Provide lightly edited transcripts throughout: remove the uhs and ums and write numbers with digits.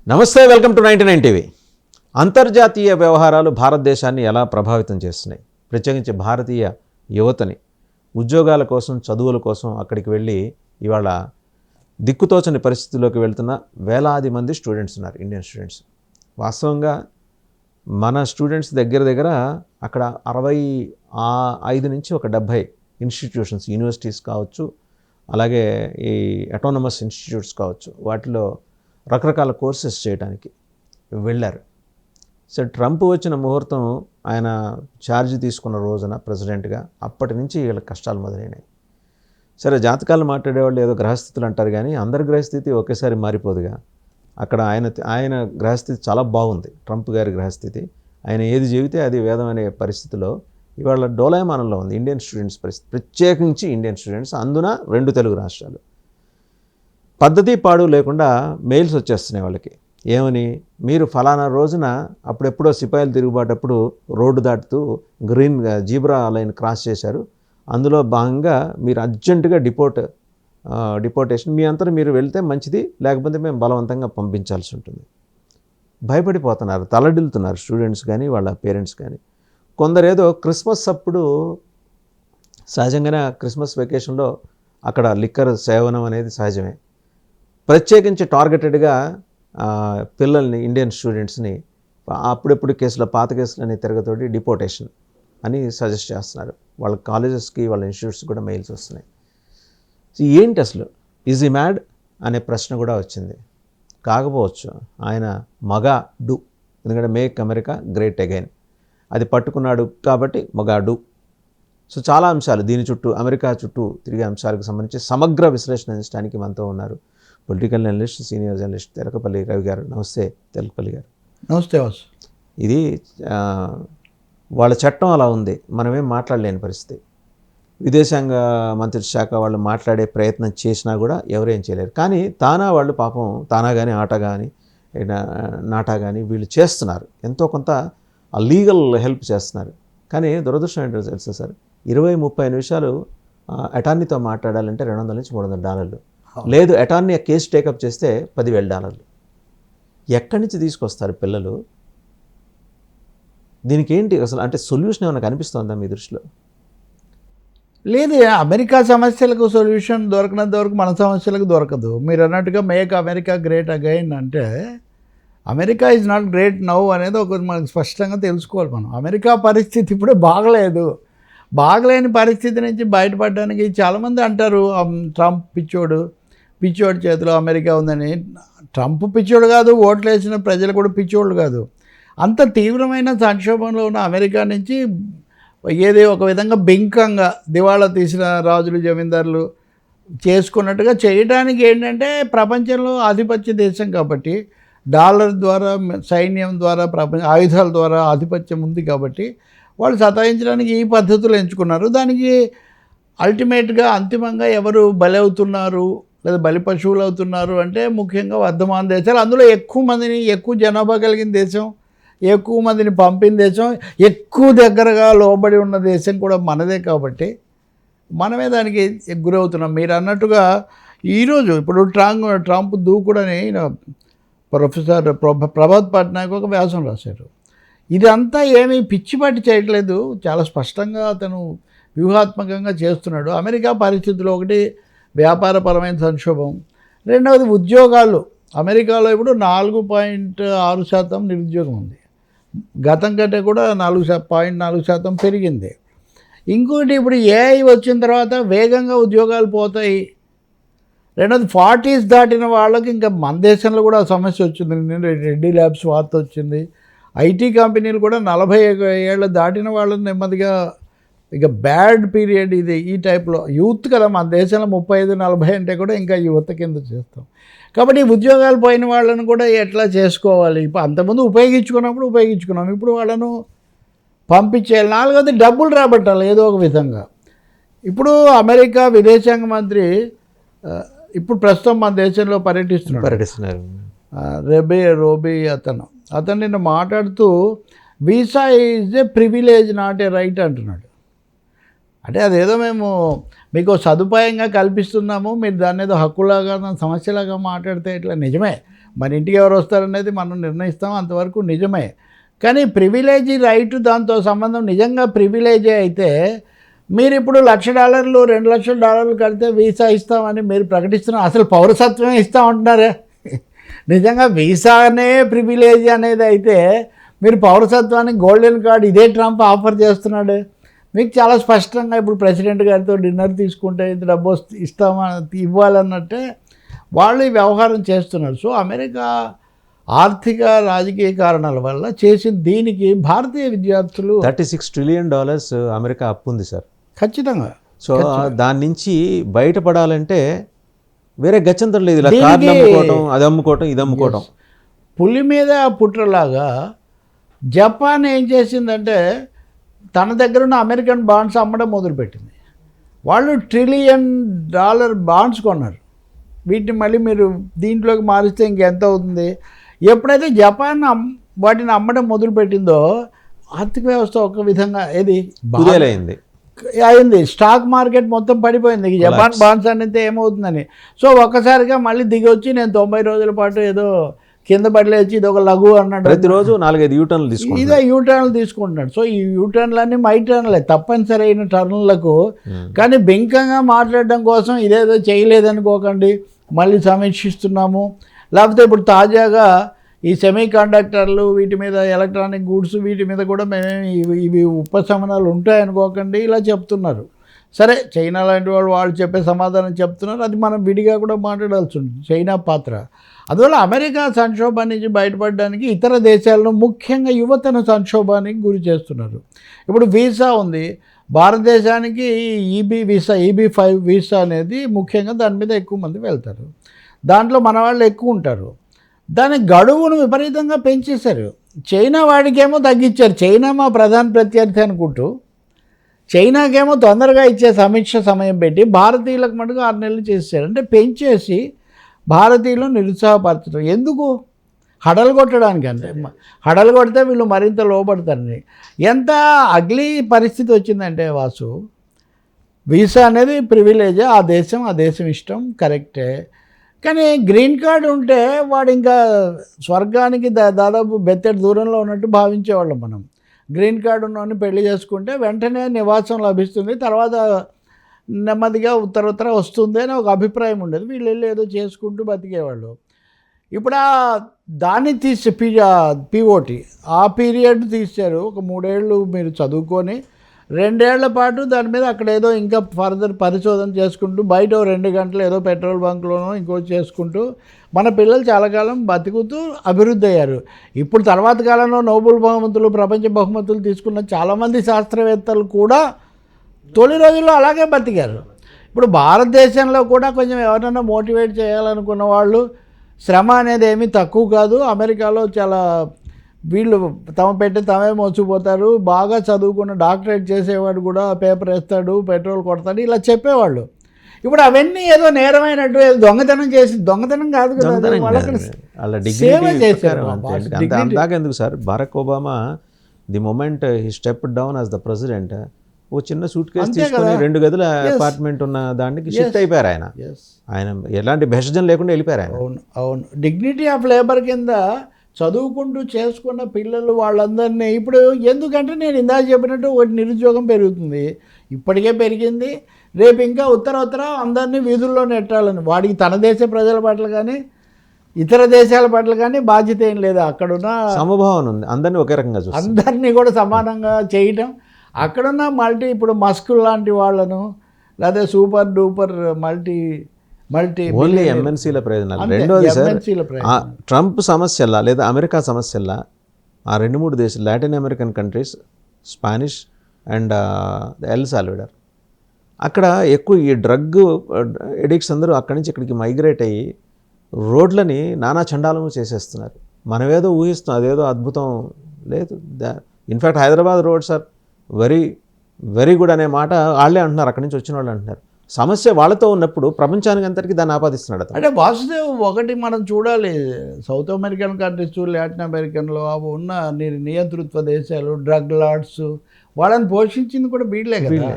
నమస్తే, welcome to 99 TV. అంతర్జాతీయ వ్యవహారాలు భారతదేశాన్ని ఎలా ప్రభావితం చేస్తున్నాయి, ప్రత్యేకించి భారతీయ యువతని ఉద్యోగాల కోసం, చదువుల కోసం అక్కడికి వెళ్ళి ఇవాళ దిక్కుతోచని పరిస్థితుల్లోకి వెళ్తున్న వేలాది మంది స్టూడెంట్స్ ఉన్నారు, ఇండియన్ స్టూడెంట్స్. వాస్తవంగా మన స్టూడెంట్స్ దగ్గర అక్కడ 65 నుంచి 70 ఇన్స్టిట్యూషన్స్, యూనివర్సిటీస్ కావచ్చు, అలాగే ఈ అటానమస్ ఇన్స్టిట్యూట్స్ కావచ్చు, వాటిలో రకరకాల కోర్సెస్ చేయడానికి వెళ్ళారు. సో ట్రంప్ వచ్చిన ముహూర్తం, ఆయన ఛార్జ్ తీసుకున్న రోజున ప్రెసిడెంట్గా, అప్పటి నుంచి వీళ్ళ కష్టాలు మొదలైనాయి. సరే, జాతకాలు మాట్లాడేవాళ్ళు ఏదో గ్రహస్థితులు అంటారు, కానీ అందరి గ్రహస్థితి ఒకేసారి మారిపోదుగా. అక్కడ ఆయన గ్రహస్థితి చాలా బాగుంది, ట్రంప్ గారి గ్రహస్థితి. ఆయన ఏది చెబితే అది వేదం అనే పరిస్థితిలో ఇవాళ డోలాయమానంలో ఉంది ఇండియన్ స్టూడెంట్స్ పరిస్థితి, ప్రత్యేకించి ఇండియన్ స్టూడెంట్స్, అందున 2 తెలుగు రాష్ట్రాలు. పద్ధతి పాడు లేకుండా మెయిల్స్ వచ్చేస్తున్నాయి వాళ్ళకి. ఏమని, మీరు ఫలానా రోజున అప్పుడెప్పుడో సిపాయిలు తిరుగుబాటప్పుడు రోడ్డు దాటుతూ గ్రీన్ జీబ్రా లైన్ క్రాస్ చేశారు, అందులో భాగంగా మీరు అర్జెంటుగా డిపోర్టేషన్, మీ అంతా మీరు వెళ్తే మంచిది, లేకపోతే మేము బలవంతంగా పంపించాల్సి ఉంటుంది. భయపడిపోతున్నారు, తలడిల్లుతున్నారు స్టూడెంట్స్ కానీ వాళ్ళ పేరెంట్స్ కానీ. కొందరేదో క్రిస్మస్ అప్పుడు, సహజంగానే క్రిస్మస్ వెకేషన్లో అక్కడ లిక్కర్ సేవనం అనేది సహజమే. ప్రత్యేకించి టార్గెటెడ్గా పిల్లల్ని, ఇండియన్ స్టూడెంట్స్ని అప్పుడెప్పుడు కేసుల పాత కేసులని తిరగతోటి డిపోర్టేషన్ అని సజెస్ట్ చేస్తున్నారు. వాళ్ళ కాలేజెస్కి, వాళ్ళ ఇన్స్టిట్యూట్స్కి కూడా మెయిల్స్ వస్తున్నాయి. ఏంటి అసలు, ఈజ్ ఈ మ్యాడ్ అనే ప్రశ్న కూడా వచ్చింది. కాకపోవచ్చు, ఆయన మగాడు, ఎందుకంటే మేక్ అమెరికా గ్రేట్ అగైన్ అది పట్టుకున్నాడు కాబట్టి మగాడు. సో చాలా అంశాలు దీని చుట్టూ, అమెరికా చుట్టూ తిరిగే అంశాలకు సంబంధించి సమగ్ర విశ్లేషణ అందించడానికి మనతో ఉన్నారు political analyst, senior journalist Telakapalli Ravi గారు. నమస్తే తెలకపల్లి గారు. నమస్తే వాసు. ఇది వాళ్ళ చట్టం అలా ఉంది, మనమేం మాట్లాడలేని పరిస్థితి. విదేశాంగ మంత్రిత్వ శాఖ వాళ్ళు మాట్లాడే ప్రయత్నం చేసినా కూడా ఎవరేం చేయలేరు. కానీ తానా వాళ్ళు పాపం, తానా కానీ ఆట కానీ నాటా కానీ వీళ్ళు చేస్తున్నారు, ఎంతో కొంత లీగల్ హెల్ప్ చేస్తున్నారు. కానీ దురదృష్టం ఏంటో తెలుసా సార్, 20-30 నిమిషాలు అటార్నీతో మాట్లాడాలంటే $200 నుంచి $300. లేదు, అటార్నీ కేసు టేకప్ చేస్తే $10,000. ఎక్కడి నుంచి తీసుకొస్తారు పిల్లలు? దీనికి ఏంటి అసలు, అంటే సొల్యూషన్ ఏమైనా కనిపిస్తుందా మీ దృష్టిలో? లేదు, అమెరికా సమస్యలకు సొల్యూషన్ దొరకనంత వరకు మన సమస్యలకు దొరకదు. మీరు అన్నట్టుగా మేక్ అమెరికా గ్రేట్ అగైన్ అంటే, America is not great now అనేది ఒక మనకు స్పష్టంగా తెలుసుకోవాలి మనం. అమెరికా పరిస్థితి ఇప్పుడు బాగలేని పరిస్థితి నుంచి బయటపడడానికి చాలామంది అంటారు ట్రంప్ పిచ్చోడు చేతిలో అమెరికా ఉందని. ట్రంప్ పిచ్చోడు కాదు, ఓట్లు వేసిన ప్రజలు కూడా పిచ్చోళ్ళు కాదు. అంత తీవ్రమైన సంక్షోభంలో ఉన్న అమెరికా నుంచి ఏదో ఒక విధంగా బెంకంగా దివాళా తీసిన రాజులు, జమీందారులు చేసుకున్నట్టుగా చేయడానికి ఏంటంటే, ప్రపంచంలో ఆధిపత్య దేశం కాబట్టి, డాలర్ ద్వారా, సైన్యం ద్వారా, ఆయుధాల ద్వారా ఆధిపత్యం ఉంది కాబట్టి వాళ్ళు సతాయించడానికి ఈ పద్ధతులు ఎంచుకున్నారు. దానికి అల్టిమేట్గా, అంతిమంగా ఎవరు బలి అవుతున్నారు లేదా బలి పశువులు అవుతున్నారు అంటే ముఖ్యంగా వర్ధమాన దేశాలు. అందులో ఎక్కువ జనాభా కలిగిన దేశం, ఎక్కువ మందిని పంపిన దేశం, ఎక్కువ దగ్గరగా లోబడి ఉన్న దేశం కూడా మనదే కాబట్టి మనమే దానికి గురవుతున్నాం. మీరు అన్నట్టుగా ఈరోజు ఇప్పుడు ట్రంప్ దూకుడని ప్రొఫెసర్ ప్రభాత్ పట్నాయక్ ఒక వ్యాసం రాశారు. ఇదంతా ఏమీ పిచ్చిపట్టి చేయట్లేదు, చాలా స్పష్టంగా అతను వ్యూహాత్మకంగా చేస్తున్నాడు. అమెరికా పరిస్థితుల్లో ఒకటి వ్యాపారపరమైన సంక్షోభం, రెండవది ఉద్యోగాలు. అమెరికాలో ఇప్పుడు 4.6% నిరుద్యోగం ఉంది, గతం కంటే కూడా 4.4% పెరిగింది. ఇంకోటి, ఇప్పుడు ఏఐ వచ్చిన తర్వాత వేగంగా ఉద్యోగాలు పోతాయి. రెండవది 40s దాటిన వాళ్ళకి ఇంకా మన దేశంలో కూడా సమస్య వచ్చింది. రెడ్డి ల్యాబ్స్ వార్త వచ్చింది. ఐటీ కంపెనీలు కూడా 40 ఏళ్ళ దాటిన వాళ్ళని నెమ్మదిగా, ఇక బ్యాడ్ పీరియడ్ ఇది. ఈ టైప్లో యూత్ కదా మన దేశంలో, 35-40 అంటే కూడా ఇంకా యువత కింద చేస్తాం. కాబట్టి ఉద్యోగాలు పోయిన వాళ్ళను కూడా ఎట్లా చేసుకోవాలి? ఇప్పుడు అంతకుముందు ఉపయోగించుకున్నాం, ఇప్పుడు వాళ్ళను పంపించేయాలి. నాలుగోది, డబ్బులు రాబట్టాలి ఏదో ఒక విధంగా. ఇప్పుడు అమెరికా విదేశాంగ మంత్రి ఇప్పుడు ప్రస్తుతం మన దేశంలో పర్యటిస్తున్నారు. రోబీ అతను నిన్న మాట్లాడుతూ, visa is a privilege not a right అంటున్నాడు. అంటే అదేదో మేము మీకు సదుపాయంగా కల్పిస్తున్నాము, మీరు దాన్ని ఏదో హక్కులాగా సమస్యలాగా మాట్లాడితే ఇట్లా. నిజమే, మన ఇంటికి ఎవరు వస్తారనేది మనం నిర్ణయిస్తాం, అంతవరకు నిజమే. కానీ ప్రివిలేజీ రైట్ దాంతో సంబంధం నిజంగా ప్రివిలేజీ అయితే మీరు ఇప్పుడు $1,00,000 $2,00,000 కడితే వీసా ఇస్తామని మీరు ప్రకటిస్తున్నారు. అసలు పౌరసత్వమే ఇస్తామంటున్నారే. నిజంగా వీసానే ప్రివిలేజీ అనేది అయితే మీరు పౌరసత్వానికి గోల్డెన్ కార్డ్ ఇదే ట్రంప్ ఆఫర్ చేస్తున్నాడు. మీకు చాలా స్పష్టంగా ఇప్పుడు ప్రెసిడెంట్ గారితో డిన్నర్ తీసుకుంటే ఇంత డబ్బు ఇవ్వాలన్నట్టే వాళ్ళు ఈ వ్యవహారం చేస్తున్నారు. సో అమెరికా ఆర్థిక రాజకీయ కారణాల వల్ల చేసిన దీనికి భారతీయ విద్యార్థులు $36 ట్రిలియన్ అమెరికా అప్పు ఉంది సార్. ఖచ్చితంగా. సో దాని నుంచి బయటపడాలంటే వేరే గచ్చంతరం లేదు. ఇలా కార్లు అమ్ముకోవటం, అది అమ్ముకోవటం, ఇది అమ్ముకోవటం. పులి మీద పుట్రలాగా జపాన్ ఏం చేసిందంటే తన దగ్గర ఉన్న అమెరికన్ బాండ్స్ అమ్మడం మొదలుపెట్టింది. వాళ్ళు $1 ట్రిలియన్ బాండ్స్ కొన్నారు. వీటిని మళ్ళీ మీరు దీంట్లోకి మారిస్తే ఇంకెంత అవుతుంది. ఎప్పుడైతే జపాన్ వాటిని అమ్మడం మొదలుపెట్టిందో ఆర్థిక వ్యవస్థ ఒక విధంగా అయింది. స్టాక్ మార్కెట్ మొత్తం పడిపోయింది. జపాన్ బాండ్స్ అనేది ఏమవుతుందని. సో ఒక్కసారిగా మళ్ళీ దిగి వచ్చి నేను 90 రోజుల పాటు ఏదో కింద పడిలేచి ఇది ఒక లఘు అన్నాడు. ప్రతిరోజు 4-5 యూటర్న్లు తీసుకుంటాడు. ఇదే యూటర్న్లు తీసుకుంటున్నాడు. సో ఈ యూటర్న్లన్నీ మై టర్న్లే, తప్పనిసరి అయిన టర్న్లకు. కానీ బెంకంగా మాట్లాడడం కోసం ఇదేదో చేయలేదనుకోకండి, మళ్ళీ సమీక్షిస్తున్నాము. లేకపోతే ఇప్పుడు తాజాగా ఈ సెమీ కండక్టర్లు వీటి మీద, ఎలక్ట్రానిక్ గూడ్స్ వీటి మీద కూడా మేము ఇవి ఉపశమనాలు ఉంటాయనుకోకండి ఇలా చెప్తున్నారు. సరే, చైనా లాంటి వాళ్ళు చెప్పే సమాధానం చెప్తున్నారు. అది మనం విడిగా కూడా మాట్లాడాల్సి ఉంటుంది, చైనా పాత్ర. అందువల్ల అమెరికా సంక్షోభం నుంచి బయటపడడానికి ఇతర దేశాలను, ముఖ్యంగా యువతను సంక్షోభానికి గురి చేస్తున్నారు. ఇప్పుడు వీసా ఉంది భారతదేశానికి, EB-5 వీసా అనేది ముఖ్యంగా దాని మీద ఎక్కువ మంది వెళ్తారు. దాంట్లో మన వాళ్ళు ఎక్కువ ఉంటారు. దాని గడువును విపరీతంగా పెంచేశారు. చైనా వాడికేమో తగ్గించారు. చైనా మా ప్రధాన ప్రత్యర్థి అనుకుంటూ చైనాకేమో తొందరగా ఇచ్చే సమీక్ష సమయం పెట్టి భారతీయులకు మటుకు 6 నెలలు చేశారు. అంటే పెంచేసి భారతీయులను నిరుత్సాహపరచడం ఎందుకు? హడలు కొట్టడానికి. అంటే హడలు కొడితే వీళ్ళు మరింత లోపడతారని. ఎంత అగ్లీ పరిస్థితి వచ్చిందంటే వాసు, వీసా అనేది ప్రివిలేజే, ఆ దేశం ఇష్టం, కరెక్టే. కానీ గ్రీన్ కార్డు ఉంటే వాడు ఇంకా స్వర్గానికి దాదాపు బెత్తడి దూరంలో ఉన్నట్టు భావించేవాళ్ళం మనం. గ్రీన్ కార్డు ఉన్నవాడిని పెళ్లి చేసుకుంటే వెంటనే నివాసం లభిస్తుంది, తర్వాత నెమ్మదిగా ఉత్తర వస్తుంది అని ఒక అభిప్రాయం ఉండేది. వీళ్ళు వెళ్ళి ఏదో చేసుకుంటూ బతికేవాళ్ళు. ఇప్పుడు దాన్ని తీసి POT ఆ పీరియడ్ తీశారు. ఒక 3 ఏళ్ళు మీరు చదువుకొని 2 ఏళ్ల పాటు దాని మీద అక్కడ ఏదో ఇంకా ఫర్దర్ పరిశోధన చేసుకుంటూ బయట 2 గంటలు ఏదో పెట్రోల్ బంక్లోనో ఇంకోటి చేసుకుంటూ మన పిల్లలు చాలా కాలం బతుకుతూ అభివృద్ధి అయ్యారు. ఇప్పుడు తర్వాత కాలంలో నోబెల్ బహుమతులు, ప్రపంచ బహుమతులు తీసుకున్న చాలామంది శాస్త్రవేత్తలు కూడా తొలి రోజుల్లో అలాగే బతికారు. ఇప్పుడు భారతదేశంలో కూడా కొంచెం ఎవరైనా మోటివేట్ చేయాలనుకున్న వాళ్ళు, శ్రమ అనేది ఏమీ తక్కువ కాదు. అమెరికాలో చాలా వీళ్ళు తమే మోసిపోతారు. బాగా చదువుకున్న డాక్టరేట్ చేసేవాడు కూడా పేపర్ వేస్తాడు, పెట్రోల్ కొడతాడు, ఇలా చెప్పేవాళ్ళు. ఇప్పుడు అవన్నీ ఏదో నేరమైనట్టు, ఏదో దొంగతనం కాదు కదా, సేవ చేశారు. అందాకెందుకు sir, Barack Obama the moment he step down as the president, ఓ చిన్న సూట్ కేసు తీసుకొని 2 గదుల అపార్ట్మెంట్ ఉన్న దానికి షిఫ్ట్ అయిపోయారు. ఆయన ఎలాంటి భేషజం లేకుండా వెళ్ళిపోయారు ఆయన. అవును. డిగ్నిటీ ఆఫ్ లేబర్ కింద చదువుకుంటూ చేసుకున్న పిల్లలు వాళ్ళందరినీ ఇప్పుడు, ఎందుకంటే నేను ఇందాక చెప్పినట్టు ఒకటి నిరుద్యోగం పెరుగుతుంది, ఇప్పటికే పెరిగింది, రేపు ఇంకా ఉత్తర అందరినీ వీధుల్లో నెట్టాలని. వాడికి తన దేశ ప్రజల పట్ల కానీ ఇతర దేశాల పట్ల కానీ బాధ్యత ఏం లేదు. అక్కడున్న సమభావన ఉంది, అందరినీ ఒకే రకంగా చూస్తారు, అందరినీ కూడా సమానంగా చేయటం. అక్కడున్న ఇప్పుడు మస్క్ లాంటి వాళ్ళను, లేదా సూపర్ డూపర్ మల్టీ ఓన్లీ MNCల ప్రయోజనాలు. రెండోది సార్, ట్రంప్ సమస్యల్లా లేదా అమెరికా సమస్యల్లా ఆ 2-3 దేశాలు, Latin American countries, Spanish and El Salvador, అక్కడ ఎక్కువ ఈ డ్రగ్ ఎడిక్ట్స్ అందరూ అక్కడి నుంచి ఇక్కడికి మైగ్రేట్ అయ్యి రోడ్లని నానా చండాలము చేసేస్తున్నారు. మనమేదో ఊహిస్తున్నాం, అదేదో అద్భుతం లేదు. In fact Hyderabad roads are very very good అనే మాట వాళ్ళే అంటున్నారు, అక్కడి నుంచి వచ్చిన వాళ్ళు అంటున్నారు. సమస్య వాళ్ళతో ఉన్నప్పుడు ప్రపంచానికి అంతటికీ దాన్ని ఆపాదిస్తున్నాడు. అంటే వాసుదేవ్, ఒకటి మనం చూడాలి, సౌత్ అమెరికన్ కంట్రీస్, లాటిన్ అమెరికన్లో అవి ఉన్న నియంతృత్వ దేశాలు, డ్రగ్ లార్డ్స్, వాళ్ళని పోషించింది కూడా వీళ్ళే కదా.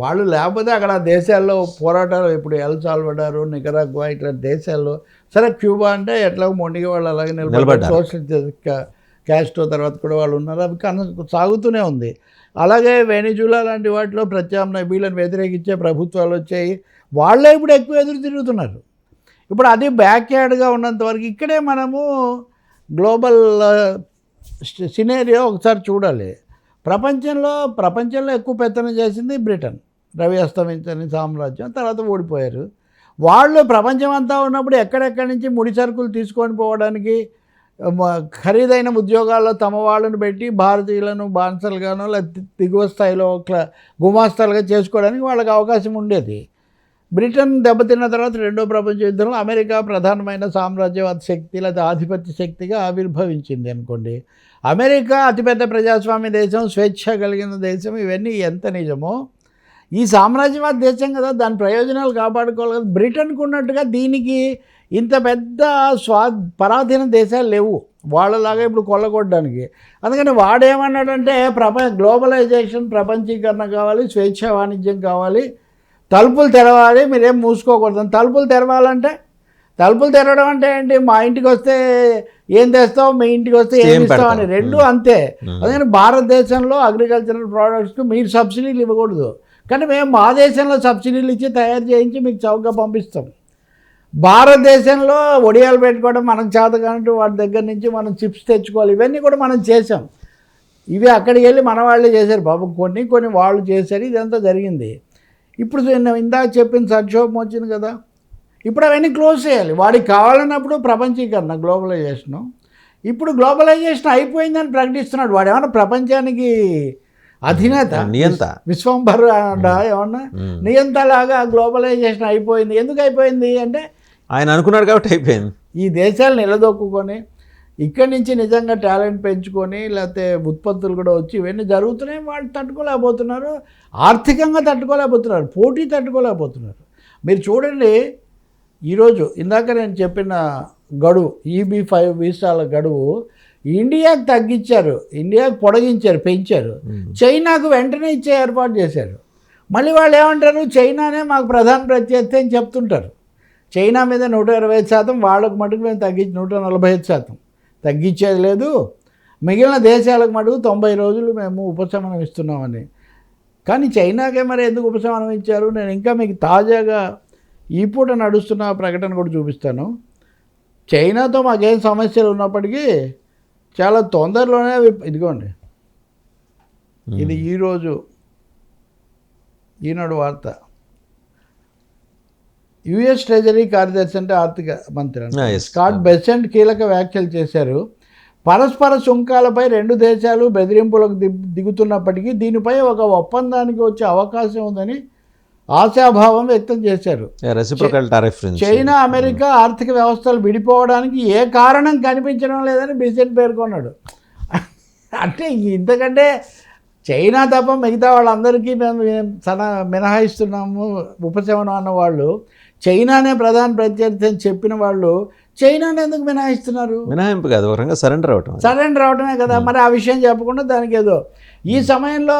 వాళ్ళు లేకపోతే అక్కడ ఆ దేశాల్లో పోరాటాలు ఇప్పుడు ఎల్ సాల్వడారు, నికరాగ్వా ఇట్లా దేశాల్లో, సరే క్యూబా అంటే ఎట్లా మొండిగా వాళ్ళు అలాగే నిలబడ్డారు. సోషల్ క్యాస్ట్రో తర్వాత కూడా వాళ్ళు ఉన్నారు, అవి సాగుతూనే ఉంది. అలాగే వెనిజులా లాంటి వాటిలో ప్రత్యామ్నాయ వీళ్ళని వ్యతిరేకించే ప్రభుత్వాలు వచ్చాయి, వాళ్ళే ఇప్పుడు ఎక్కువ ఎదురు తిరుగుతున్నారు. ఇప్పుడు అది బ్యాక్ యార్డ్గా ఉన్నంత వరకు ఇక్కడే మనము గ్లోబల్ సినేరియో ఒకసారి చూడాలి. ప్రపంచంలో ఎక్కువ పెత్తనం చేసింది బ్రిటన్, రవి అస్తమించని సామ్రాజ్యం, తర్వాత ఓడిపోయారు. వాళ్ళు ప్రపంచం అంతా ఉన్నప్పుడు ఎక్కడెక్కడి నుంచి ముడి సరుకులు తీసుకొని పోవడానికి ఖరీదైన ఉద్యోగాల్లో తమ వాళ్ళను పెట్టి భారతీయులను బానిసలుగానో లేదా దిగువ స్థాయిలో గుమాస్తాలుగా చేసుకోవడానికి వాళ్ళకి అవకాశం ఉండేది. బ్రిటన్ దెబ్బతిన్న తర్వాత రెండో ప్రపంచ యుద్ధంలో అమెరికా ప్రధానమైన సామ్రాజ్యవాద శక్తి లేదా ఆధిపత్య శక్తిగా ఆవిర్భవించింది అనుకోండి. అమెరికా అతిపెద్ద ప్రజాస్వామ్య దేశం, స్వేచ్ఛ కలిగిన దేశం, ఇవన్నీ ఎంత నిజమో ఈ సామ్రాజ్యవాద దేశం కదా, దాని ప్రయోజనాలు కాపాడుకోవాలి కదా. బ్రిటన్కు ఉన్నట్టుగా దీనికి ఇంత పెద్ద పరాధీన దేశాలు లేవు వాళ్ళలాగా ఇప్పుడు కొల్లగొట్టడానికి. అందుకని వాడేమన్నాడంటే గ్లోబలైజేషన్, ప్రపంచీకరణ కావాలి, స్వేచ్ఛ వాణిజ్యం కావాలి, తలుపులు తెరవాలి, మీరేం మూసుకోకూడదు. తలుపులు తెరవాలంటే, తలుపులు తెరవడం అంటే ఏంటి, మా ఇంటికి వస్తే ఏం తెస్తావు, మీ ఇంటికి వస్తే ఏం ఇస్తావు అని, రెండు అంతే. అందుకని భారతదేశంలో అగ్రికల్చరల్ ప్రోడక్ట్స్కి మీరు సబ్సిడీలు ఇవ్వకూడదు, కానీ మేము మా దేశంలో సబ్సిడీలు ఇచ్చి తయారు చేయించి మీకు చౌకగా పంపిస్తాం. భారతదేశంలో ఒడియాలు పెట్టుకోవడం మనకు చేత కానట్టు వాటి దగ్గర నుంచి మనం చిప్స్ తెచ్చుకోవాలి, ఇవన్నీ కూడా మనం చేసాం. ఇవి అక్కడికి వెళ్ళి మన వాళ్ళే చేశారు బాబు, కొన్ని వాళ్ళు చేశారు, ఇదంతా జరిగింది. ఇప్పుడు ఇందాక చెప్పిన సంక్షోభం వచ్చింది కదా, ఇప్పుడు అవన్నీ క్లోజ్ చేయాలి. వాడికి కావాలన్నప్పుడు ప్రపంచీకరణ, గ్లోబలైజేషను. ఇప్పుడు గ్లోబలైజేషన్ అయిపోయిందని ప్రకటిస్తున్నాడు వాడు. ఏమన్నా ప్రపంచానికి అధినేత, నియంత, విశ్వంభర్ ఏమన్నా నియంతలాగా గ్లోబలైజేషన్ అయిపోయింది. ఎందుకు అయిపోయింది అంటే ఆయన అనుకున్నాడు కాబట్టి అయిపోయింది. ఈ దేశాలు నిలదొక్కుని ఇక్కడి నుంచి నిజంగా టాలెంట్ పెంచుకొని లేకపోతే ఉత్పత్తులు కూడా వచ్చి ఇవన్నీ జరుగుతున్నాయి, వాళ్ళు తట్టుకోలేకపోతున్నారు, ఆర్థికంగా తట్టుకోలేకపోతున్నారు, పోటీ తట్టుకోలేకపోతున్నారు. మీరు చూడండి, ఈరోజు ఇందాక నేను చెప్పిన గడువు EB-5 వీసాల గడువు ఇండియాకు తగ్గించారు, ఇండియాకు పొడిగించారు, పెంచారు. చైనాకు వెంటనే ఇచ్చే ఏర్పాటు చేశారు. మళ్ళీ వాళ్ళు ఏమంటారు, చైనానే మాకు ప్రధాన ప్రత్యర్థి అని చెప్తుంటారు. చైనా మీద 125%, వాళ్ళకు మటుకు మేము 145% తగ్గించేది లేదు, మిగిలిన దేశాలకు మటుకు 90 రోజులు మేము ఉపశమనం ఇస్తున్నామని. కానీ చైనాకే మరి ఎందుకు ఉపశమనం ఇచ్చారు, నేను ఇంకా మీకు తాజాగా ఈ పూట నడుస్తున్న ప్రకటన కూడా చూపిస్తాను. చైనాతో మాకేం సమస్యలు ఉన్నప్పటికీ చాలా తొందరలోనే, ఇదిగోండి ఇది ఈరోజు ఈనాడు వార్త, యుఎస్ ట్రెజరీ కార్యదర్శి అంటే ఆర్థిక మంత్రి స్కాట్ బెసెంట్ కీలక వ్యాఖ్యలు చేశారు. పరస్పర సుంకాలపై రెండు దేశాలు బెదిరింపులకు దిగుతున్నప్పటికీ దీనిపై ఒక ఒప్పందానికి వచ్చే అవకాశం ఉందని ఆశాభావం వ్యక్తం చేశారు. చైనా అమెరికా ఆర్థిక వ్యవస్థలు విడిపోవడానికి ఏ కారణం కనిపించడం లేదని బెసెంట్ పేర్కొన్నాడు. అంటే ఇంతకంటే చైనా తప్ప మిగతా వాళ్ళందరికీ మేము మినహాయిస్తున్నాము ఉపశమనం అన్న వాళ్ళు, చైనానే ప్రధాన ప్రత్యర్థి అని చెప్పిన వాళ్ళు చైనాని ఎందుకు మినహాయిస్తున్నారు? మినహాయింపు కాదు, ఒక రకంగా సరెండర్ అవటమే కదా. మరి ఆ విషయం చెప్పకుండా దానికి ఏదో ఈ సమయంలో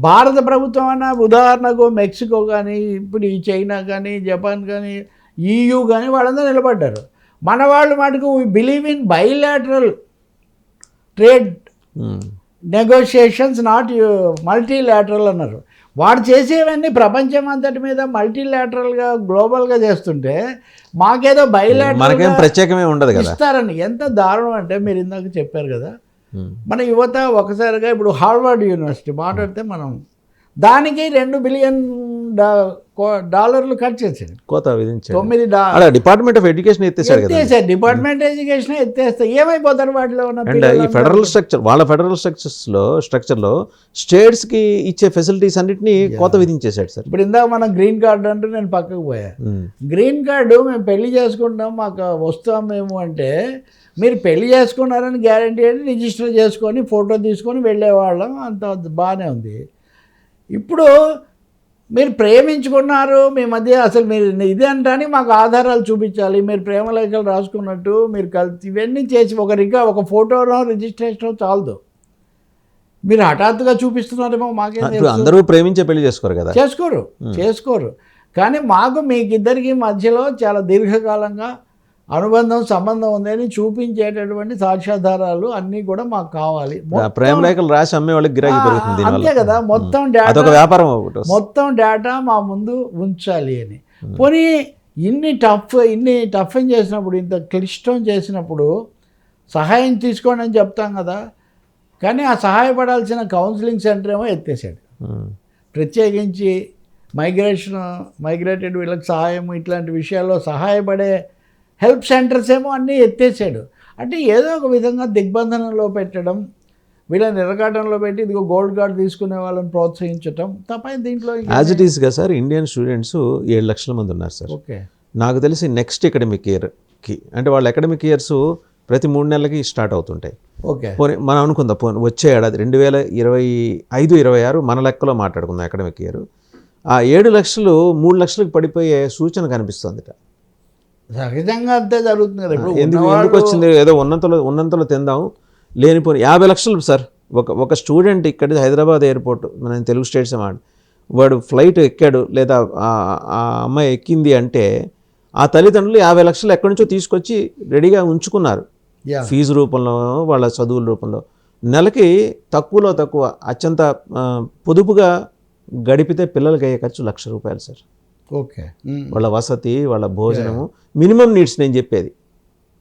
భారత ప్రభుత్వం అన్న, ఉదాహరణకు మెక్సికో కానీ, ఇప్పుడు ఈ చైనా కానీ, జపాన్ కానీ, EU కానీ వాళ్ళందరూ నిలబడ్డారు. మన వాళ్ళు మటుకు believe in bilateral trade negotiations, not multilateral అన్నారు. వాడు చేసేవన్నీ ప్రపంచం అంతటి మీద మల్టీలాటరల్గా గ్లోబల్గా చేస్తుంటే మాకేదో బైలాటరల్ ప్రత్యేకమే ఉండదు కదా ఇస్తారని. ఎంత దారుణం అంటే మీరు ఇందాక చెప్పారు కదా, మన యువత ఒకసారిగా ఇప్పుడు హార్వర్డ్ యూనివర్సిటీ మాట్లాడితే మనం దానికి $2 బిలియన్ కట్ చేశారు, కోత విధించారు. డిపార్ట్మెంట్ ఆఫ్ ఎడ్యుకేషన్ ఎత్తేసారు. డిపార్ట్మెంట్ ఎడ్యుకేషన్ ఎత్తేస్తే ఏమైపోతారు వాటిలో ఉన్న ఈ ఫెడరల్ స్ట్రక్చర్, వాళ్ళ ఫెడరల్ స్ట్రక్చర్లో స్టేట్స్కి ఇచ్చే ఫెసిలిటీస్ అన్నింటినీ కోత విధించేశాడు సార్. ఇప్పుడు ఇందాక మనం గ్రీన్ కార్డు అంటే నేను పక్కకు పోయా. గ్రీన్ కార్డు మేము పెళ్లి చేసుకుంటాం, మాకు వస్తాం మేము అంటే, మీరు పెళ్లి చేసుకున్నారని గ్యారంటీ అని రిజిస్టర్ చేసుకొని ఫోటో తీసుకొని వెళ్ళేవాళ్ళం, అంత బాగానే ఉంది. ఇప్పుడు మీరు ప్రేమించుకున్నారు, మీ మధ్య అసలు మీరు ఇది అంటానికి మాకు ఆధారాలు చూపించాలి, మీరు ప్రేమలేఖలు రాసుకున్నట్టు మీరు కలిసి ఇవన్నీ చేసి ఒక ఫోటోలో రిజిస్ట్రేషన్ చాలదు. మీరు హఠాత్తుగా చూపిస్తున్నారేమో మాకేం ఇప్పుడు తెలుసు. అందరూ ప్రేమించే పెళ్లి చేసుకోరు కదా. చేసుకోరు కానీ మాకు మీకిద్దరికి మధ్యలో చాలా దీర్ఘకాలంగా అనుబంధం సంబంధం ఉందని చూపించేటటువంటి సాక్ష్యాధారాలు అన్నీ కూడా మాకు కావాలి. ప్రేమ లేఖలు రాసి అమ్మే వాళ్ళకి గిరాకీ పెరుగుతుంది అంతే దీనివల్ల. కదా, మొత్తం అదొక డేటా వ్యాపారం ఒకటి వస్తుంది. మొత్తం డేటా మా ముందు ఉంచాలి అని. పోనీ ఇన్ని టఫ్ చేసినప్పుడు, ఇంత క్లిష్టం చేసినప్పుడు సహాయం తీసుకోండి అని చెప్తాం కదా, కానీ ఆ సహాయపడాల్సిన కౌన్సిలింగ్ సెంటర్ ఏమో ఎత్తేసాడు. ప్రత్యేకించి మైగ్రేటెడ్ వీళ్ళకి సహాయం ఇట్లాంటి విషయాల్లో సహాయపడే హెల్ప్ సెంటర్స్ ఏమో అన్నీ ఎత్తేసాడు. అంటే ఏదో ఒక విధంగా దిగ్బంధనంలో పెట్టడం, వీళ్ళని నిరకాటంలో పెట్టి ఇదిగో గోల్డ్ కార్డ్ తీసుకునే వాళ్ళని ప్రోత్సహించటం తప్ప దీంట్లో యాజ్ ఇట్ ఈస్గా సార్ ఇండియన్ స్టూడెంట్స్ 7 లక్షల మంది ఉన్నారు సార్. ఓకే, నాకు తెలిసి నెక్స్ట్ అకాడమిక్ ఇయర్కి, అంటే వాళ్ళ అకాడమిక్ ఇయర్స్ ప్రతి 3 నెలలకి స్టార్ట్ అవుతుంటాయి. ఓకే, పోనీ మనం అనుకుందాం, పోనీ వచ్చే ఏడాది 2025-26 మన లెక్కలో మాట్లాడుకుందాం అకాడమిక్ ఇయర్. ఆ 7 లక్షలు 3 లక్షలకు పడిపోయే సూచన కనిపిస్తుంది. సహజంగా అంతే జరుగుతుంది కదా. ఇప్పుడు ఎందుకు వచ్చింది, ఏదో ఉన్నంతలో తిందాం, లేనిపోని 50 లక్షలు సార్. ఒక స్టూడెంట్ ఇక్కడ హైదరాబాద్ ఎయిర్పోర్ట్, మన తెలుగు స్టేట్స్ వాడు ఫ్లైట్ ఎక్కాడు లేదా ఆ అమ్మాయి ఎక్కింది అంటే ఆ తల్లిదండ్రులు 50 లక్షలు ఎక్కడి నుంచో తీసుకొచ్చి రెడీగా ఉంచుకున్నారు. ఫీజు రూపంలో, వాళ్ళ చదువుల రూపంలో. నెలకి తక్కువలో తక్కువ అత్యంత పొదుపుగా గడిపితే పిల్లలకి అయ్యే ఖర్చు ₹1,00,000 సార్. ఓకే, వాళ్ళ వసతి, వాళ్ళ భోజనము, మినిమం నీడ్స్ నేను చెప్పేది.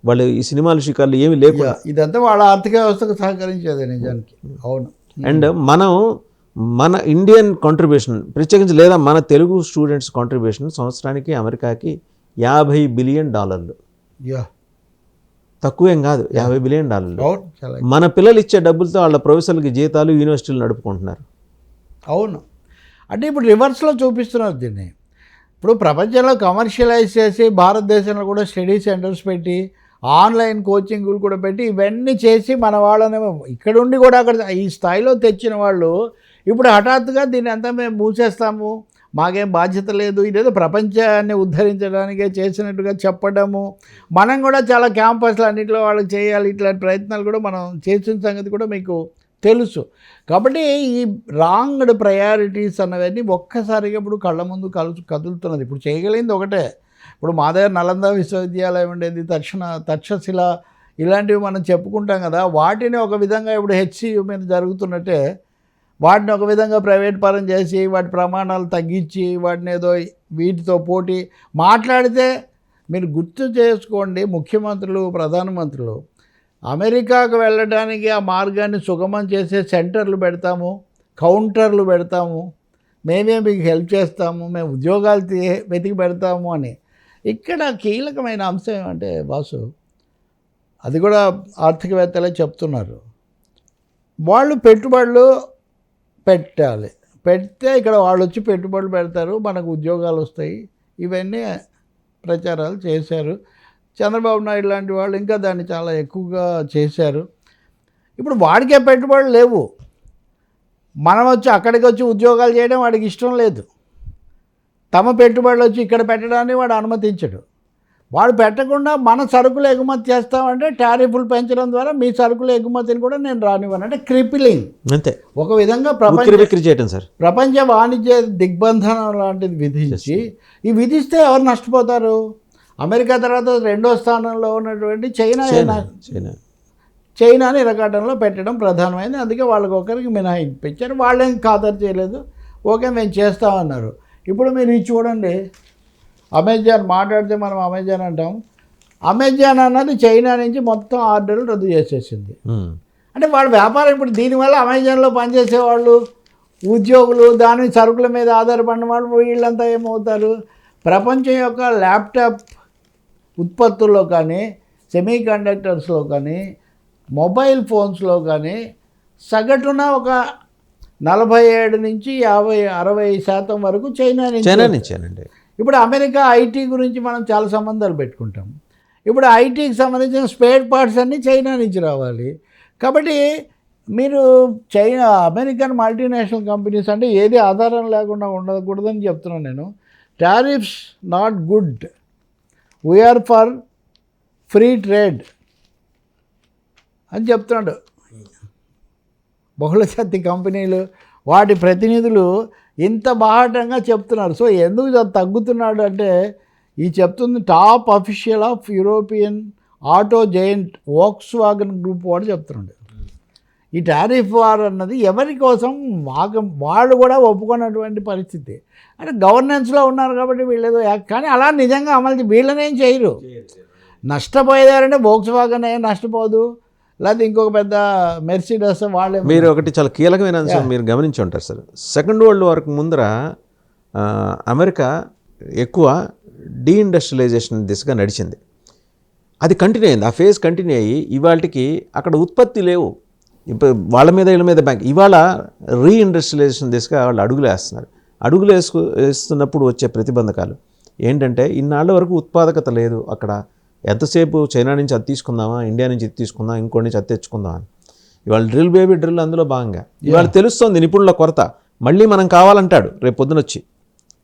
వాళ్ళు ఈ సినిమాలు షికార్లు ఏమి లేకుండా ఇదంతా వాళ్ళ ఆర్థిక వ్యవస్థకు సహకరించేది నిజానికి. అవును. అండ్ మన ఇండియన్ కాంట్రిబ్యూషన్ ప్రత్యేకించి లేదా మన తెలుగు స్టూడెంట్స్ కాంట్రిబ్యూషన్ సంవత్సరానికి అమెరికాకి $50 బిలియన్. తక్కువేం కాదు, $50 బిలియన్. మన పిల్లలు ఇచ్చే డబ్బులతో వాళ్ళ ప్రొఫెసర్లకి జీతాలు, యూనివర్సిటీలు నడుపుకుంటున్నారు. అవును. అంటే ఇప్పుడు రివర్స్లో చూపిస్తున్నారు దీన్ని. ఇప్పుడు ప్రపంచంలో కమర్షియలైజ్ చేసి భారతదేశంలో కూడా స్టడీ సెంటర్స్ పెట్టి ఆన్లైన్ కోచింగ్లు కూడా పెట్టి ఇవన్నీ చేసి మన వాళ్ళని ఇక్కడ ఉండి కూడా అక్కడ ఈ స్థాయిలో తెచ్చిన వాళ్ళు ఇప్పుడు హఠాత్తుగా దీన్ని అంతా మేము మూసేస్తాము, మాకేం బాధ్యత లేదు, ఇదేదో ప్రపంచాన్ని ఉద్ధరించడానికే చేసినట్టుగా చెప్పడము. మనం కూడా చాలా క్యాంపస్లు అన్నింటిలో వాళ్ళకి చేయాలి, ఇట్లాంటి ప్రయత్నాలు కూడా మనం చేసిన సంగతి కూడా మీకు తెలుసు. కాబట్టి ఈ రాంగ్డ్ ప్రయారిటీస్ అన్నవన్నీ ఒక్కసారిగా ఇప్పుడు కళ్ళ ముందు కదులుతున్నది. ఇప్పుడు చేయగలిగింది ఒకటే. ఇప్పుడు మా దగ్గర నలంద విశ్వవిద్యాలయం ఉండేది, తక్షశిల, ఇలాంటివి మనం చెప్పుకుంటాం కదా. వాటిని ఒక విధంగా ఇప్పుడు హెచ్సియు మీద జరుగుతున్నట్టే వాటిని ఒక విధంగా ప్రైవేట్ పరం చేసి వాటి ప్రమాణాలు తగ్గించి వాటిని ఏదో వీటితో పోటీ మాట్లాడితే, మీరు గుర్తు చేసుకోండి, ముఖ్యమంత్రులు, ప్రధానమంత్రులు అమెరికాకు వెళ్ళడానికి ఆ మార్గాన్ని సుగమం చేసే సెంటర్లు పెడతాము, కౌంటర్లు పెడతాము, మేమే మీకు హెల్ప్ చేస్తాము, మేము ఉద్యోగాలు వెతికి పెడతాము అని. ఇక్కడ కీలకమైన అంశం ఏమంటే బాసు, అది కూడా ఆర్థికవేత్తలే చెప్తున్నారు, వాళ్ళు పెట్టుబడులు పెట్టాలి, పెడితే ఇక్కడ వాళ్ళు వచ్చి పెట్టుబడులు పెడతారు, మనకు ఉద్యోగాలు వస్తాయి. ఇవన్నీ ప్రచారాలు చేశారు. చంద్రబాబు నాయుడు లాంటి వాళ్ళు ఇంకా దాన్ని చాలా ఎక్కువగా చేశారు. ఇప్పుడు వాడికే పెట్టుబడులు లేవు, మనం వచ్చి అక్కడికి వచ్చి ఉద్యోగాలు చేయడం వాడికి ఇష్టం లేదు. తమ పెట్టుబడులు వచ్చి ఇక్కడ పెట్టడాన్ని వాడు అనుమతించడు. వాడు పెట్టకుండా మన సరుకులు ఎగుమతి చేస్తామంటే టారిఫ్లు పెంచడం ద్వారా మీ సరుకుల ఎగుమతిని కూడా నేను రానివ్వను అంటే క్రిపిలింగ్. అంతే, ఒక విధంగా ప్రపంచ వాణిజ్య దిగ్బంధనం లాంటిది విధించి, ఈ విధిస్తే ఎవరు నష్టపోతారు? అమెరికా తర్వాత 2వ స్థానంలో ఉన్నటువంటి చైనాని ఇరకాటంలో పెట్టడం ప్రధానమైంది. అందుకే వాళ్ళకి ఒకరికి మినహాయింపు ఇచ్చారు, వాళ్ళేం ఖాతరు చేయలేదు. ఓకే మేము చేస్తామన్నారు. ఇప్పుడు మీరు ఇది చూడండి, అమెజాన్ మాట్లాడితే మనం అమెజాన్ అంటాం, అమెజాన్ అన్నది చైనా నుంచి మొత్తం ఆర్డర్లు రద్దు చేసేసింది. అంటే వాళ్ళ వ్యాపారం ఇప్పుడు దీనివల్ల అమెజాన్లో పనిచేసే వాళ్ళు, ఉద్యోగులు, దాని సరుకుల మీద ఆధారపడిన వాళ్ళు వీళ్ళంతా ఏమవుతారు? ప్రపంచం యొక్క ల్యాప్టాప్ ఉత్పత్తుల్లో కానీ, సెమీ కండక్టర్స్లో కానీ, మొబైల్ ఫోన్స్లో కానీ సగటున ఒక 47 నుంచి 50-60% వరకు చైనా నుంచేనండి. ఇప్పుడు అమెరికా ఐటీ గురించి మనం చాలా సంబంధాలు పెట్టుకుంటాం. ఇప్పుడు ఐటీకి సంబంధించిన స్పేర్ పార్ట్స్ అన్నీ చైనా నుంచి రావాలి. కాబట్టి మీరు అమెరికన్ మల్టీనేషనల్ కంపెనీస్ అంటే ఏది ఆధారం లేకుండా ఉండకూడదని చెప్తున్నాను నేను. Tariffs not good, we are for free trade అని చెప్తున్నాడు. బహుళజాతి కంపెనీలు వాటి ప్రతినిధులు ఇంత బాహాటంగా చెప్తున్నారు. సో ఎందుకు తగ్గుతున్నాడు అంటే ఈ చెప్తుంది top official of European auto giant Volkswagen group వాడు చెప్తున్నాడు. ఈ టారిఫ్ వార్ అన్నది ఎవరి కోసం వాళ్ళు కూడా ఒప్పుకున్నటువంటి పరిస్థితి. అంటే గవర్నెన్స్లో ఉన్నారు కాబట్టి వీళ్ళేదో కానీ అలా నిజంగా అమలు వీళ్ళనేం చేయరు. నష్టపోయేదారంటే వోక్స్వాగన్ ఏం నష్టపోదు, లేకపోతే ఇంకొక పెద్ద మెర్సిడస్ వాళ్ళే. మీరు ఒకటి చాలా కీలకమైన అంశం మీరు గమనించి ఉంటారు సార్. సెకండ్ వరల్డ్ వార్కి ముందర అమెరికా ఎక్కువ డీఇండస్ట్రియలైజేషన్ దిశగా నడిచింది. అది కంటిన్యూ అయింది, ఆ ఫేజ్ కంటిన్యూ అయ్యి ఇవాళకి అక్కడ ఉత్పత్తి లేవు. ఇప్పుడు వాళ్ళ మీద వీళ్ళ మీద బ్యాంక్ ఇవాళ రీఇండస్ట్రియలైజేషన్ దిశగా వాళ్ళు అడుగులు వేస్తున్నారు. అడుగులు వేస్తున్నప్పుడు వచ్చే ప్రతిబంధకాలు ఏంటంటే ఇన్నాళ్ళ వరకు ఉత్పాదకత లేదు అక్కడ. ఎంతసేపు చైనా నుంచి అది తీసుకుందామా, ఇండియా నుంచి ఇది తీసుకుందాం, ఇంకోటి నుంచి అది తెచ్చుకుందామా అని. ఇవాళ డ్రిల్ బేబీ డ్రిల్ అందులో భాగంగా ఇవాళ తెలుస్తుంది నిపుణుల కొరత. మళ్ళీ మనం కావాలంటాడు రేపు పొద్దున వచ్చి,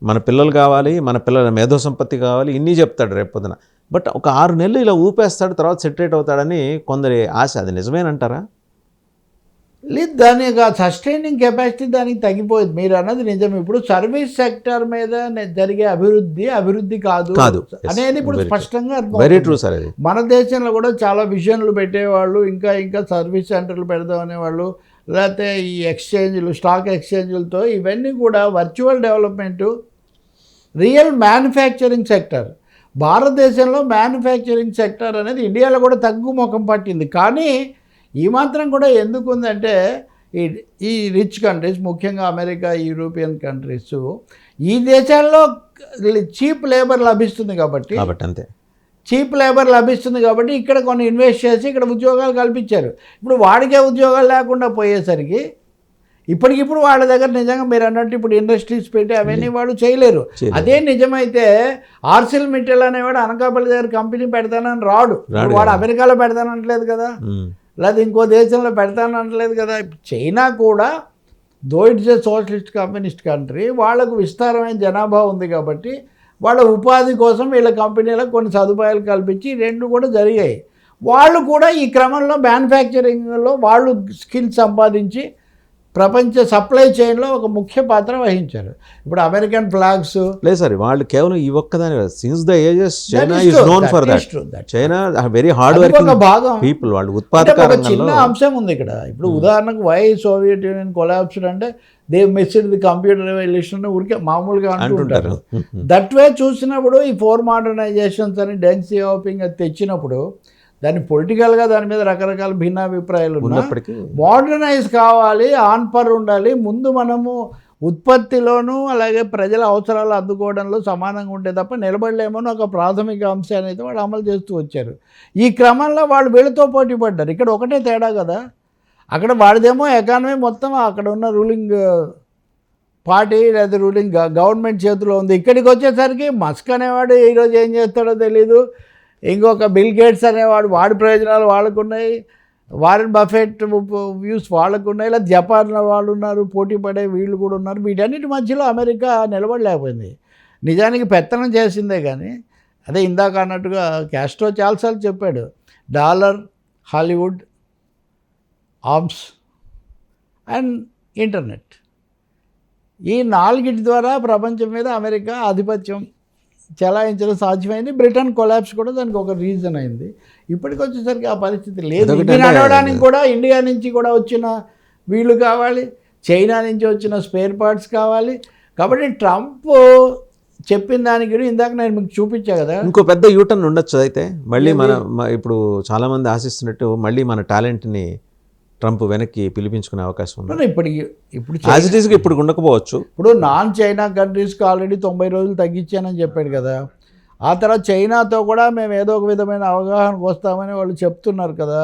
మన పిల్లలు కావాలి, మన పిల్లల మేధో సంపత్తి కావాలి, ఇన్ని చెప్తాడు రేపు పొద్దున. బట్ ఒక 6 నెలలు ఇలా ఊపేస్తాడు, తర్వాత సెటరేట్ అవుతాడని కొందరి ఆశ. అది నిజమేనంటారా? లేదు, దాని సస్టైనింగ్ కెపాసిటీ దానికి తగ్గిపోయింది. మీరు అన్నది నిజం. ఇప్పుడు సర్వీస్ సెక్టర్ మీద జరిగే అభివృద్ధి కాదు అనేది ఇప్పుడు స్పష్టంగా వెరీ ట్రూ సార్. అది మన దేశంలో కూడా చాలా విజన్లు పెట్టేవాళ్ళు, ఇంకా సర్వీస్ సెంటర్లు పెడదాం అనేవాళ్ళు, లేకపోతే ఈ ఎక్స్చేంజ్లు, స్టాక్ ఎక్స్చేంజ్లతో ఇవన్నీ కూడా virtual development, real manufacturing sector. భారతదేశంలో మ్యానుఫ్యాక్చరింగ్ సెక్టర్ అనేది ఇండియాలో కూడా తగ్గుముఖం పట్టింది. కానీ ఈ మాత్రం కూడా ఎందుకు ఉందంటే ఈ రిచ్ కంట్రీస్, ముఖ్యంగా అమెరికా, యూరోపియన్ కంట్రీస్, ఈ దేశాల్లో చీప్ లేబర్ లభిస్తుంది కాబట్టి అంతే, చీప్ లేబర్ లభిస్తుంది కాబట్టి ఇక్కడ కొన్ని ఇన్వెస్ట్ చేసి ఇక్కడ ఉద్యోగాలు కల్పించారు. ఇప్పుడు వాడికే ఉద్యోగాలు లేకుండా పోయేసరికి ఇప్పటికిప్పుడు వాళ్ళ దగ్గర నిజంగా మీరు అన్నట్టు ఇప్పుడు ఇండస్ట్రీస్ పెట్టి అవన్నీ వాళ్ళు చేయలేరు. అదే నిజమైతే ఆర్సిల్ మిట్టల్ అనేవాడు అనకాపల్లి దగ్గర కంపెనీ పెడతానని రాడు. వాడు అమెరికాలో పెడతానంటలేదు కదా, లేదా ఇంకో దేశంలో పెడతానంటలేదు కదా. చైనా కూడా though it's a socialist communist country, వాళ్ళకు విస్తారమైన జనాభా ఉంది కాబట్టి వాళ్ళ ఉపాధి కోసం వీళ్ళ కంపెనీలకు కొన్ని సదుపాయాలు కల్పించి రెండు కూడా జరిగాయి. వాళ్ళు కూడా ఈ క్రమంలో మ్యానుఫ్యాక్చరింగ్లో వాళ్ళు స్కిల్ సంపాదించి ప్రపంచ సప్లై చైన్లో ఒక ముఖ్య పాత్ర వహించారు. ఇప్పుడు అమెరికన్ ఫ్లాగ్స్ లేదు సార్, వాళ్ళు కేవలం ఈ ఒక్కదాని since the ages China is known for that. China very hard working భాగం పీపుల్, వాళ్ళు ఉత్పాదక రంగంలో చిన్న అంశం ఉంది ఇక్కడ. ఇప్పుడు ఉదాహరణకు వై సోవియట్ యూనియన్ కొలాప్స్డ్ అంటే they missed the computer revolution ఊరికే మామూలుగా అంటుంటారు. దట్ వే చూసినప్పుడు ఈ 4 మోడర్నైజేషన్స్ అని డెంగ్ సియాఓపింగ్ అది తెచ్చినప్పుడు దాన్ని పొలిటికల్గా దాని మీద రకరకాల భిన్నాభిప్రాయాలు ఉన్నప్పటికీ మోడర్నైజ్ కావాలి, ఆన్పర్ ఉండాలి. ముందు మనము ఉత్పత్తిలోనూ అలాగే ప్రజల అవసరాలు అందుకోవడంలో సమానంగా ఉంటే తప్ప నిలబడలేమని ఒక ప్రాథమిక అంశాన్ని అయితే వాళ్ళు అమలు చేస్తూ వచ్చారు. ఈ క్రమంలో వాళ్ళు వీళ్ళతో పోటీ పడ్డారు. ఇక్కడ ఒకటే తేడా కదా, అక్కడ వాడిదేమో ఎకానమీ మొత్తం అక్కడ ఉన్న రూలింగ్ పార్టీ లేదా రూలింగ్ గవర్నమెంట్ చేతిలో ఉంది. ఇక్కడికి వచ్చేసరికి మస్క్ అనేవాడు ఈరోజు ఏం చేస్తాడో తెలీదు, ఇంకొక బిల్ గేట్స్ అనేవాడు వాడి ప్రయోజనాలు వాళ్ళకున్నాయి, వారెన్ బఫెట్ వ్యూస్ వాళ్ళకున్నాయి, ఇలా జపాన్లో వాళ్ళు ఉన్నారు, పోటీ పడే వీళ్ళు కూడా ఉన్నారు. వీటన్నిటి మధ్యలో అమెరికా నిలబడలేకపోయింది. నిజానికి పెత్తనం చేసిందే కానీ అదే ఇందాక అన్నట్టుగా క్యాస్ట్రో చాలాసార్లు చెప్పాడు, dollar, Hollywood, arms and internet, ఈ 4 ద్వారా ప్రపంచం మీద అమెరికా ఆధిపత్యం చెలాయించడం సాధ్యమైంది. బ్రిటన్ కొలాప్స్ కూడా దానికి ఒక రీజన్ అయింది. ఇప్పటికి వచ్చేసరికి ఆ పరిస్థితి లేదు. ఇది నడవడానికి కూడా ఇండియా నుంచి కూడా వచ్చిన వీళ్ళు కావాలి, చైనా నుంచి వచ్చిన స్పేర్ పార్ట్స్ కావాలి. కాబట్టి ట్రంప్ చెప్పిన దానికి ఇందాక నేను మీకు చూపించా కదా, ఇంకో పెద్ద యూటర్న్ ఉండొచ్చు. అయితే మళ్ళీ ఇప్పుడు చాలామంది ఆశిస్తున్నట్టు మళ్ళీ మన టాలెంట్ని ట్రంప్ వెనక్కి పిలిపించుకునే అవకాశం ఉంది. ఇప్పుడు ఉండకపోవచ్చు. ఇప్పుడు నాన్ చైనా కంట్రీస్కి ఆల్రెడీ 90 రోజులు తగ్గించానని చెప్పాడు కదా. ఆ తర్వాత చైనాతో కూడా మేము ఏదో ఒక విధమైన అవగాహనకు వస్తామని వాళ్ళు చెప్తున్నారు కదా.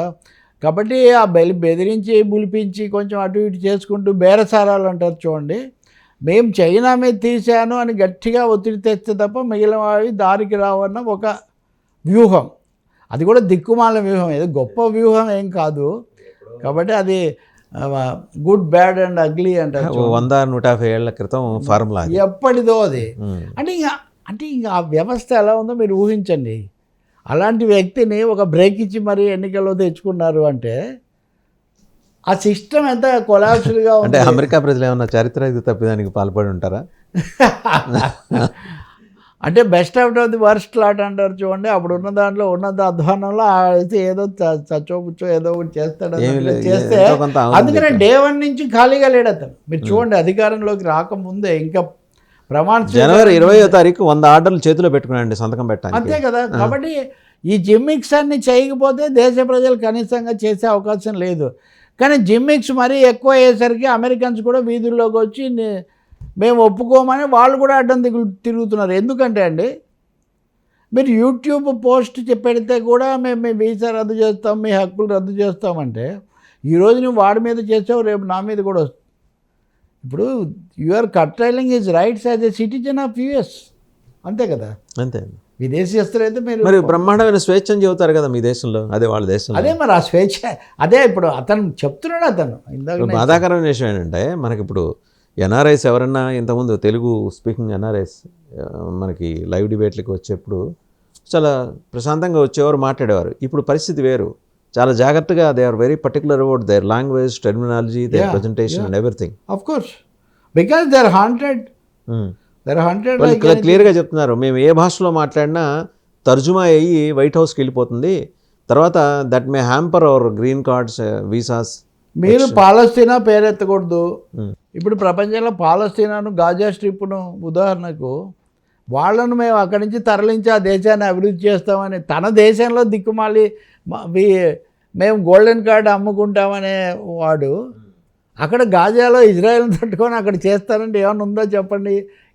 కాబట్టి ఆ బెదిరించి బులిపించి కొంచెం అటు ఇటు చేసుకుంటూ బేరసారాలు అంటారు చూడండి, మేము చైనా మీద తీశాను అని గట్టిగా ఒత్తిడి తెస్తే తప్ప మిగిలిన వావి దారికి రావన్న ఒక వ్యూహం. అది కూడా దిక్కుమాల వ్యూహం, ఏదో గొప్ప వ్యూహం ఏం కాదు. కాబట్టి అది గుడ్, బ్యాడ్ అండ్ అగ్లీ అంటారు. 100-150 ఏళ్ల క్రితం ఫార్ములా ఎప్పటిదో అది. అంటే ఇంకా ఆ వ్యవస్థ ఎలా ఉందో మీరు ఊహించండి. అలాంటి వ్యక్తిని ఒక బ్రేక్ ఇచ్చి మరీ ఎన్నికల్లో తెచ్చుకున్నారు అంటే ఆ సిస్టమ్ ఎంత కొలాప్స్డ్గా అంటే ఉంది. అమెరికా ప్రజలు ఏమన్నా చారిత్రక తప్పిదానికి పాల్పడి ఉంటారా? అంటే best out of the worst lot అంటారు చూడండి. అప్పుడు ఉన్న దాంట్లో ఉన్నత అధ్వానంలో అయితే ఏదో చచ్చోపుచ్చో ఏదో ఒకటి చేస్తాడు ఏమీ అన్నట్టుగా లేదు, చేస్తే, ఎంతో కొంత అవుతుంది అందుకనే చెప్పారు. డే 1 నుంచి ఖాళీగా లేడు అతను. మీరు చూడండి, అధికారంలోకి రాకముందే ఇంకా ప్రమాణ జనవరి స్వీకారం 20వ తారీఖు 100 ఆర్డర్లు చేతిలో పెట్టుకున్నాండి సంతకం పెట్టడానికి. అంతే కదా. కాబట్టి ఈ జిమ్మిక్స్ అన్ని చేయకపోతే దేశ ప్రజలు కనీసంగా చేసే అవకాశం లేదు. కానీ జిమ్మిక్స్ మరీ ఎక్కువ అయ్యేసరికి అమెరికన్స్ కూడా వీధుల్లోకి వచ్చి మేము ఒప్పుకోమని వాళ్ళు కూడా అడ్డం తిరుగుతున్నారు. ఎందుకంటే అండి, మీరు యూట్యూబ్ పోస్ట్ పెడితే కూడా మేము మీ వీసా రద్దు చేస్తాం, మీ హక్కులు రద్దు చేస్తామంటే, ఈరోజు నువ్వు వాడి మీద చేసావు, రేపు నా మీద కూడా వస్తుంది. ఇప్పుడు you are curtailing his rights as a citizen of US. అంతే కదా. అంతే. విదేశీస్తులైతే మీరు మరి బ్రహ్మాండమైన స్వేచ్ఛ అని చెబుతారు కదా మీ దేశంలో, అదే వాళ్ళ దేశంలో. అదే మరి ఆ స్వేచ్ఛ అదే. ఇప్పుడు అతను చెప్తున్నాడు, అతను ఇందాక బాధాకరమైన విషయం ఏంటంటే, మనకి ఇప్పుడు ఎన్ఆర్ఐస్ ఎవరన్నా ఇంతకుముందు తెలుగు స్పీకింగ్ ఎన్ఆర్ఐస్ మనకి లైవ్ డిబేట్లకి వచ్చేప్పుడు చాలా ప్రశాంతంగా వచ్చేవారు, మాట్లాడేవారు. ఇప్పుడు పరిస్థితి వేరు. చాలా జాగ్రత్తగా they are very particular about their language, terminology, their presentation and everything. Of course, because they are haunted. క్లియర్గా చెప్తున్నారు, మేము ఏ భాషలో మాట్లాడినా తర్జుమా అయ్యి వైట్ హౌస్కి వెళ్ళిపోతుంది, తర్వాత that may hamper our green cards, visas. మీరు పాలస్తీనా పేరెత్తకూడదు. ఇప్పుడు ప్రపంచంలో పాలస్తీనాను, గాజా స్ట్రిప్ను ఉదాహరణకు, వాళ్ళను మేము అక్కడి నుంచి తరలించి ఆ దేశాన్ని అభివృద్ధి చేస్తామని తన దేశంలో దిక్కుమాలి మేము గోల్డెన్ కార్డు అమ్ముకుంటామనే వాడు అక్కడ గాజాలో ఇజ్రాయెల్ని తట్టుకొని అక్కడ చేస్తారంటే ఏమైనా ఉందో చెప్పండి.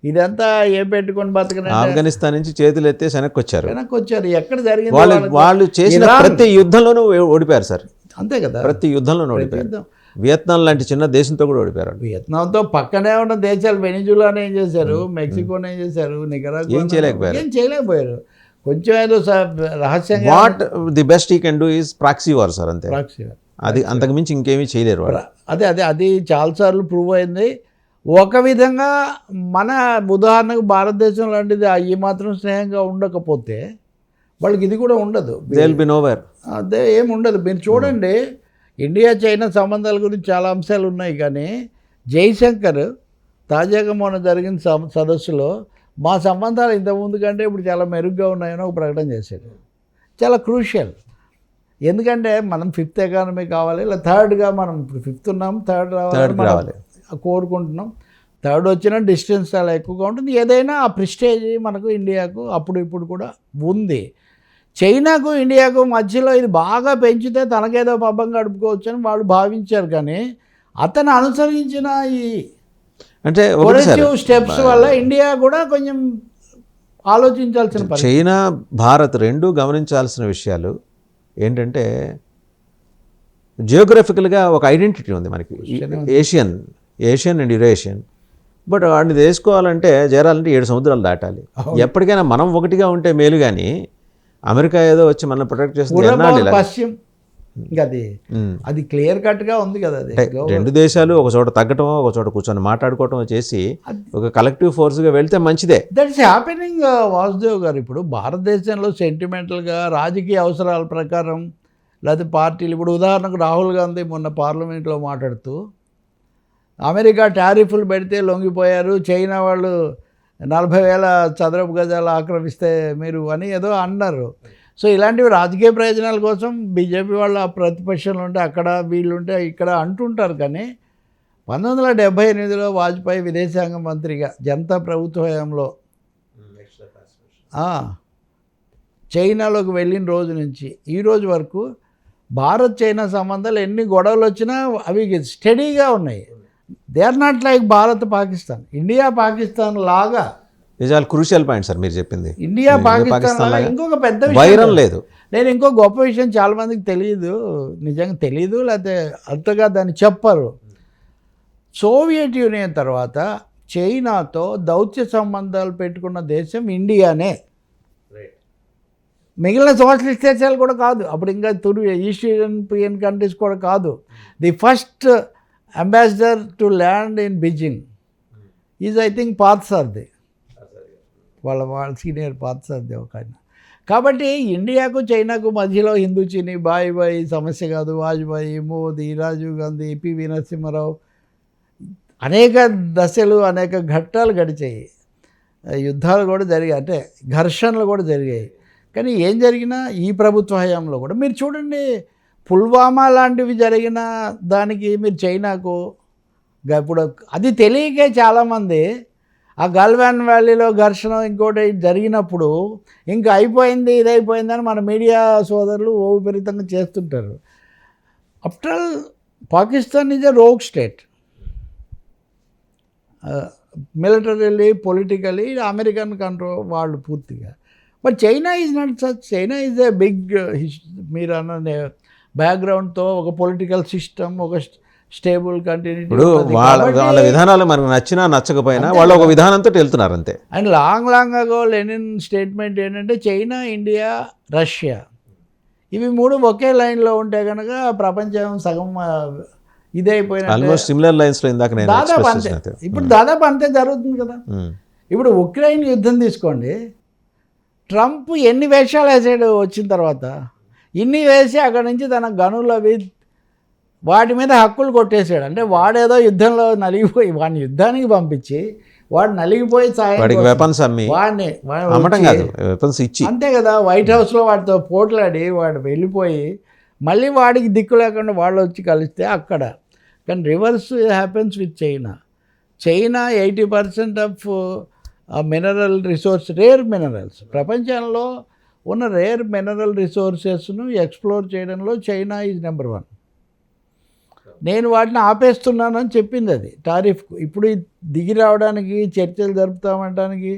ఇదంతా ఏం పెట్టుకొని బతకనండి. ఆఫ్ఘనిస్తాన్ నుంచి చేతులు ఎత్తేసి వెనక్కి వచ్చారు. ఎక్కడ జరిగింది? వాళ్ళు చేసిన ప్రతి యుద్ధంలోనూ ఓడిపోయారు సార్. అంతే కదా, ప్రతి యుద్ధంలోనూ ఓడిపోయారు. వియత్నాం లాంటి చిన్న దేశంతో కూడా ఓడిపోయారు. వియత్నాంతో పక్కనే ఉన్న దేశాలు వెనిజులాని ఏం చేశారు, మెక్సికోని ఏం చేశారు, నికరాగ్వా ఏం చేయలేకపోయారు. కొంచెం ఏదో రహస్యంగా what the best you can do is proxy war sir, అంతే. అది అంతకుమించి ఇంకేమీ చేయలేరు వాళ్ళు. అది చాలాసార్లు ప్రూవ్ అయింది. ఒక విధంగా మన ఉదాహరణకు భారతదేశం లాంటిది ఈ మాత్రం స్నేహంగా ఉండకపోతే వాళ్ళకి ఇది కూడా ఉండదు. They will be nowhere. అదే ఏమి ఉండదు. మీరు చూడండి, ఇండియా చైనా సంబంధాల గురించి చాలా అంశాలు ఉన్నాయి, కానీ జైశంకర్ తాజాగా మొన్న జరిగిన సదస్సులో మా సంబంధాలు ఇంతకుముందు కంటే ఇప్పుడు చాలా మెరుగ్గా ఉన్నాయని ఒక ప్రకటన చేశాడు. చాలా క్రూషియల్. ఎందుకంటే మనం 5th ఎకానమీ కావాలి, ఇలా థర్డ్గా మనం ఇప్పుడు 5th ఉన్నాం, థర్డ్ రావాలి కోరుకుంటున్నాం. థర్డ్ వచ్చిన డిస్టెన్స్ చాలా ఎక్కువగా ఉంటుంది. ఏదైనా ఆ ప్రిస్టేజ్ మనకు ఇండియాకు అప్పుడు ఇప్పుడు కూడా ఉంది. చైనాకు ఇండియాకు మధ్యలో ఇది బాగా పెంచితే తనకేదో పబ్బం గడుపుకోవచ్చు అని వాళ్ళు భావించారు. కానీ అతను అనుసరించిన ఈ అంటే స్టెప్స్ వల్ల ఇండియా కూడా కొంచెం ఆలోచించాల్సిన పరిస్థితి. చైనా భారత్ రెండు గమనించాల్సిన విషయాలు ఏంటంటే, జియోగ్రఫికల్గా ఒక ఐడెంటిటీ ఉంది మనకి, ఏషియన్ అండ్ యురేషియన్. బట్ వాడిని తెలుసుకోవాలంటే చేరాలంటే 7 సముద్రాలు దాటాలి. ఎప్పటికైనా మనం ఒకటిగా ఉంటే మేలు, కానీ అమెరికా ఏదో వచ్చి మనల్ని ప్రొటెక్ట్ చేస్తుంది పశ్చిమ, అది క్లియర్ కట్గా ఉంది కదా. అది రెండు దేశాలు ఒక చోట తగ్గటం, ఒక చోట కూర్చొని మాట్లాడుకోవటం చేసి ఒక కలెక్టివ్ ఫోర్స్గా వెళ్తే మంచిదే. దట్స్ హ్యాపెనింగ్ వాసుదేవ్ గారు. ఇప్పుడు భారతదేశంలో సెంటిమెంటల్గా రాజకీయ అవసరాల ప్రకారం లేకపోతే పార్టీలు, ఇప్పుడు ఉదాహరణకు రాహుల్ గాంధీ మొన్న పార్లమెంట్లో మాట్లాడుతూ అమెరికా టారిఫ్లు పెడితే లొంగిపోయారు, చైనా వాళ్ళు 40,000 చదరపు గజాలు ఆక్రమిస్తే మీరు అని ఏదో అన్నారు. సో ఇలాంటివి రాజకీయ ప్రయోజనాల కోసం బీజేపీ వాళ్ళ ప్రతిపక్షంలో ఉంటే అక్కడ, వీళ్ళుంటే ఇక్కడ అంటుంటారు. కానీ 1978లో వాజ్పేయి విదేశాంగ మంత్రిగా జనతా ప్రభుత్వ హయాంలో చైనాలోకి వెళ్ళిన రోజు నుంచి ఈ రోజు వరకు భారత్ చైనా సంబంధాలు ఎన్ని గొడవలు వచ్చినా అవి స్టడీగా ఉన్నాయి. They are not like Bharat Pakistan, India Pakistan లాగా. చాలా క్రూషియల్ పాయింట్ సార్ మీరు చెప్పింది. ఇండియా పాకిస్తాన్ లాగా ఇంకొక పెద్ద వైరం లేదు. నేను ఇంకో గొప్ప విషయం చాలామందికి తెలియదు, నిజంగా తెలియదు, లేకపోతే అంతగా దాన్ని చెప్పరు. సోవియట్ యూనియన్ తర్వాత చైనాతో దౌత్య సంబంధాలు పెట్టుకున్న దేశం ఇండియానే. మిగిలిన సోషలిస్ట్ దేశాలు కూడా కాదు, అప్పుడు ఇంకా ఈస్ట్ యూరోపియన్ కంట్రీస్ కూడా కాదు. The first ambassador to land in Beijing is I think Parthasarathi, వాళ్ళ సీనియర్ పార్థసారథి ఒక ఆయన. కాబట్టి ఇండియాకు చైనాకు మధ్యలో హిందూ చీనీ బాయ్ బాయ్ సమస్య కాదు. వాజ్పేయి, మోదీ, రాజీవ్ గాంధీ, పివి నరసింహారావు అనేక దశలు అనేక ఘట్టాలు గడిచాయి. యుద్ధాలు కూడా జరిగాయి, అంటే ఘర్షణలు కూడా జరిగాయి. కానీ ఏం జరిగినా ఈ ప్రభుత్వ హయాంలో కూడా మీరు చూడండి, పుల్వామా లాంటివి జరిగిన దానికి మీరు చైనాకు ఇప్పుడు అది తెలియకే చాలామంది ఆ గల్వాన్ వ్యాలీలో ఘర్షణ ఇంకోటి జరిగినప్పుడు ఇంకా అయిపోయింది ఇదైపోయిందని మన మీడియా సోదరులు విపరీతంగా చేస్తుంటారు. After all Pakistan is a rogue state, militarily politically American control వాళ్ళు పూర్తిగా. But China is not such. China is a big మీరు అన్న బ్యాక్గ్రౌండ్తో ఒక పొలిటికల్ సిస్టమ్, ఒక స్టేబుల్ కంటిన్యూటీ. ఇప్పుడు వాళ్ళ విధానాలు మనకు నచ్చినా నచ్చకపోయినా వాళ్ళు ఒక విధానంతో వెళ్తున్నారు అంతే. And long ago Lenin statement ఏంటంటే చైనా, ఇండియా, రష్యా ఇవి మూడు ఒకే లైన్లో ఉంటే కనుక ప్రపంచం సగం ఇదే అయిపోయిన ఆల్మోస్ట్ సిమిలర్ లైన్స్లో ఇందాక నేను దాదాపు అంతే. ఇప్పుడు దాదాపు అంతే జరుగుతుంది కదా. ఇప్పుడు ఉక్రెయిన్ యుద్ధం తీసుకోండి, ట్రంప్ ఎన్ని వేషాలు వేసాడు వచ్చిన తర్వాత, ఇన్ని వేసి అక్కడి నుంచి తన గనులు అవి వాటి మీద హక్కులు కొట్టేశాడు. అంటే వాడేదో యుద్ధంలో నలిగిపోయి వాడిని యుద్ధానికి పంపించి వాడు నలిగిపోయి వెపన్స్ అమ్మి వాడిని వెపన్స్ ఇచ్చి అంతే కదా. వైట్ హౌస్లో వాడితో పోట్లాడి వాడు వెళ్ళిపోయి మళ్ళీ వాడికి దిక్కు లేకుండా వాళ్ళు వచ్చి కలిస్తే అక్కడ. కానీ reverse happens with China. 80% of mineral resource, rare minerals, ప్రపంచంలో ఉన్న రేర్ మినరల్ రిసోర్సెస్ను ఎక్స్ప్లోర్ చేయడంలో చైనా ఈజ్ నెంబర్ 1. నేను వాటిని ఆపేస్తున్నానని చెప్పింది అది టారిఫ్కు. ఇప్పుడు దిగి రావడానికి చర్చలు జరుపుతామనడానికి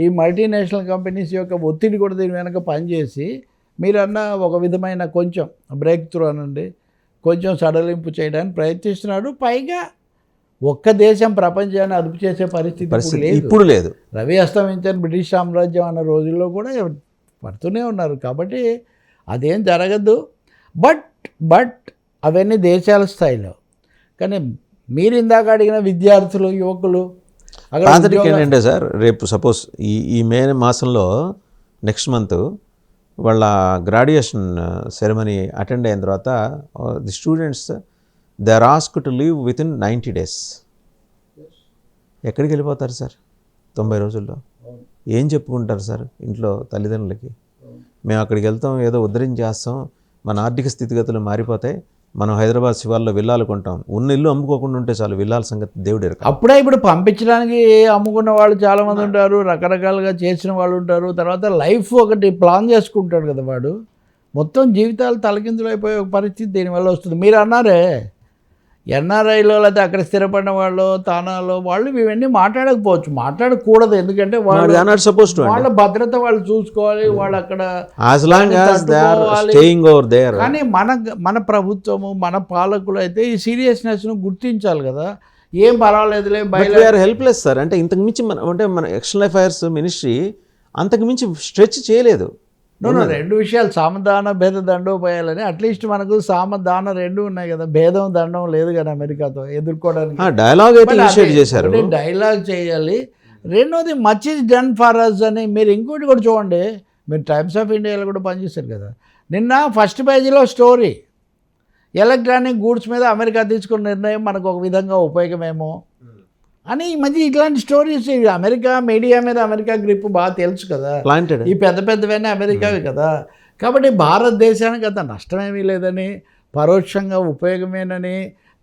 ఈ మల్టీనేషనల్ కంపెనీస్ యొక్క ఒత్తిడి కూడా దీని వెనక పనిచేసి మీరన్న ఒక విధమైన కొంచెం బ్రేక్ త్రూ అనండి, కొంచెం సడలింపు చేయడానికి ప్రయత్నిస్తున్నాడు. పైగా ఒక్క దేశం ప్రపంచాన్ని అదుపు చేసే పరిస్థితి ఇప్పుడు లేదు. రవి అస్తమించిన బ్రిటిష్ సామ్రాజ్యం అన్న రోజుల్లో కూడా పడుతూనే ఉన్నారు. కాబట్టి అదేం జరగదు. బట్ అవన్నీ దేశాల స్థాయిలో. కానీ మీరు ఇందాక అడిగిన విద్యార్థులు, యువకులు ఏంటంటే సార్, రేపు సపోజ్ ఈ మే మాసంలో నెక్స్ట్ మంత్ వాళ్ళ గ్రాడ్యుయేషన్ సెరమనీ అటెండ్ అయిన తర్వాత the students they are asked to leave with in 90 days. ఎక్కడికి వెళ్ళిపోతారు సార్ 90 రోజుల్లో? ఏం చెప్పుకుంటారు సార్ ఇంట్లో తల్లిదండ్రులకి? మేము అక్కడికి వెళ్తాం, ఏదో ఉద్ధరించేస్తాం, మన ఆర్థిక స్థితిగతులు మారిపోతాయి, మనం హైదరాబాద్ శివార్లో విల్లాలు కొంటాం, ఉన్న ఇల్లు అమ్ముకోకుండా ఉంటే చాలు, విల్లాల సంగతి దేవుడు ఎరక. అప్పుడే ఇప్పుడు పంపించడానికి అమ్ముకున్న వాళ్ళు చాలామంది ఉంటారు, రకరకాలుగా చేసిన వాళ్ళు ఉంటారు. తర్వాత లైఫ్ ఒకటి ప్లాన్ చేసుకుంటాడు కదా వాడు, మొత్తం జీవితాలు తలకిందులు అయిపోయే ఒక పరిస్థితి దీనివల్ల వస్తుంది. మీరు అన్నారే ఎన్ఆర్ఐలో లేకపోతే అక్కడ స్థిరపడిన వాళ్ళు, తానాలో వాళ్ళు ఇవన్నీ మాట్లాడకపోవచ్చు, మాట్లాడకూడదు. ఎందుకంటే వాళ్ళ భద్రత వాళ్ళు చూసుకోవాలి, వాళ్ళు అక్కడ. కానీ మన ప్రభుత్వము, మన పాలకులు అయితే ఈ సీరియస్నెస్ను గుర్తించాలి కదా. ఏం పర్వాలేదులే, హెల్ప్లెస్ సార్. అంటే ఇంతకు మించి మన ఎక్స్టర్నల్ అఫైర్స్ మినిస్ట్రీ అంతకు మించి స్ట్రెచ్ చేయలేదు. రెండు విషయాలు, సామదాన భేద దండోపాయాలని. అట్లీస్ట్ మనకు సామదాన రెండు ఉన్నాయి కదా, భేదం దండం లేదు కదా అమెరికాతో ఎదుర్కోవడానికి. డైలాగ్ చేయాలి. రెండోది much is done for us అని. మీరు ఇంకోటి కూడా చూడండి, మీరు టైమ్స్ ఆఫ్ ఇండియాలో కూడా పనిచేశారు కదా. నిన్న ఫస్ట్ పేజీలో స్టోరీ, ఎలక్ట్రానిక్ గూడ్స్ మీద అమెరికా తీసుకున్న నిర్ణయం మనకు ఒక విధంగా ఉపయోగమేమో అని. ఈ మధ్య ఇట్లాంటి స్టోరీస్ అమెరికా మీడియా మీద అమెరికా గ్రిప్ బాగా తెలుసు కదా, ఈ పెద్దవన్నీ అమెరికావి కదా. కాబట్టి భారతదేశానికి అంత నష్టమేమీ లేదని, పరోక్షంగా ఉపయోగమేనని,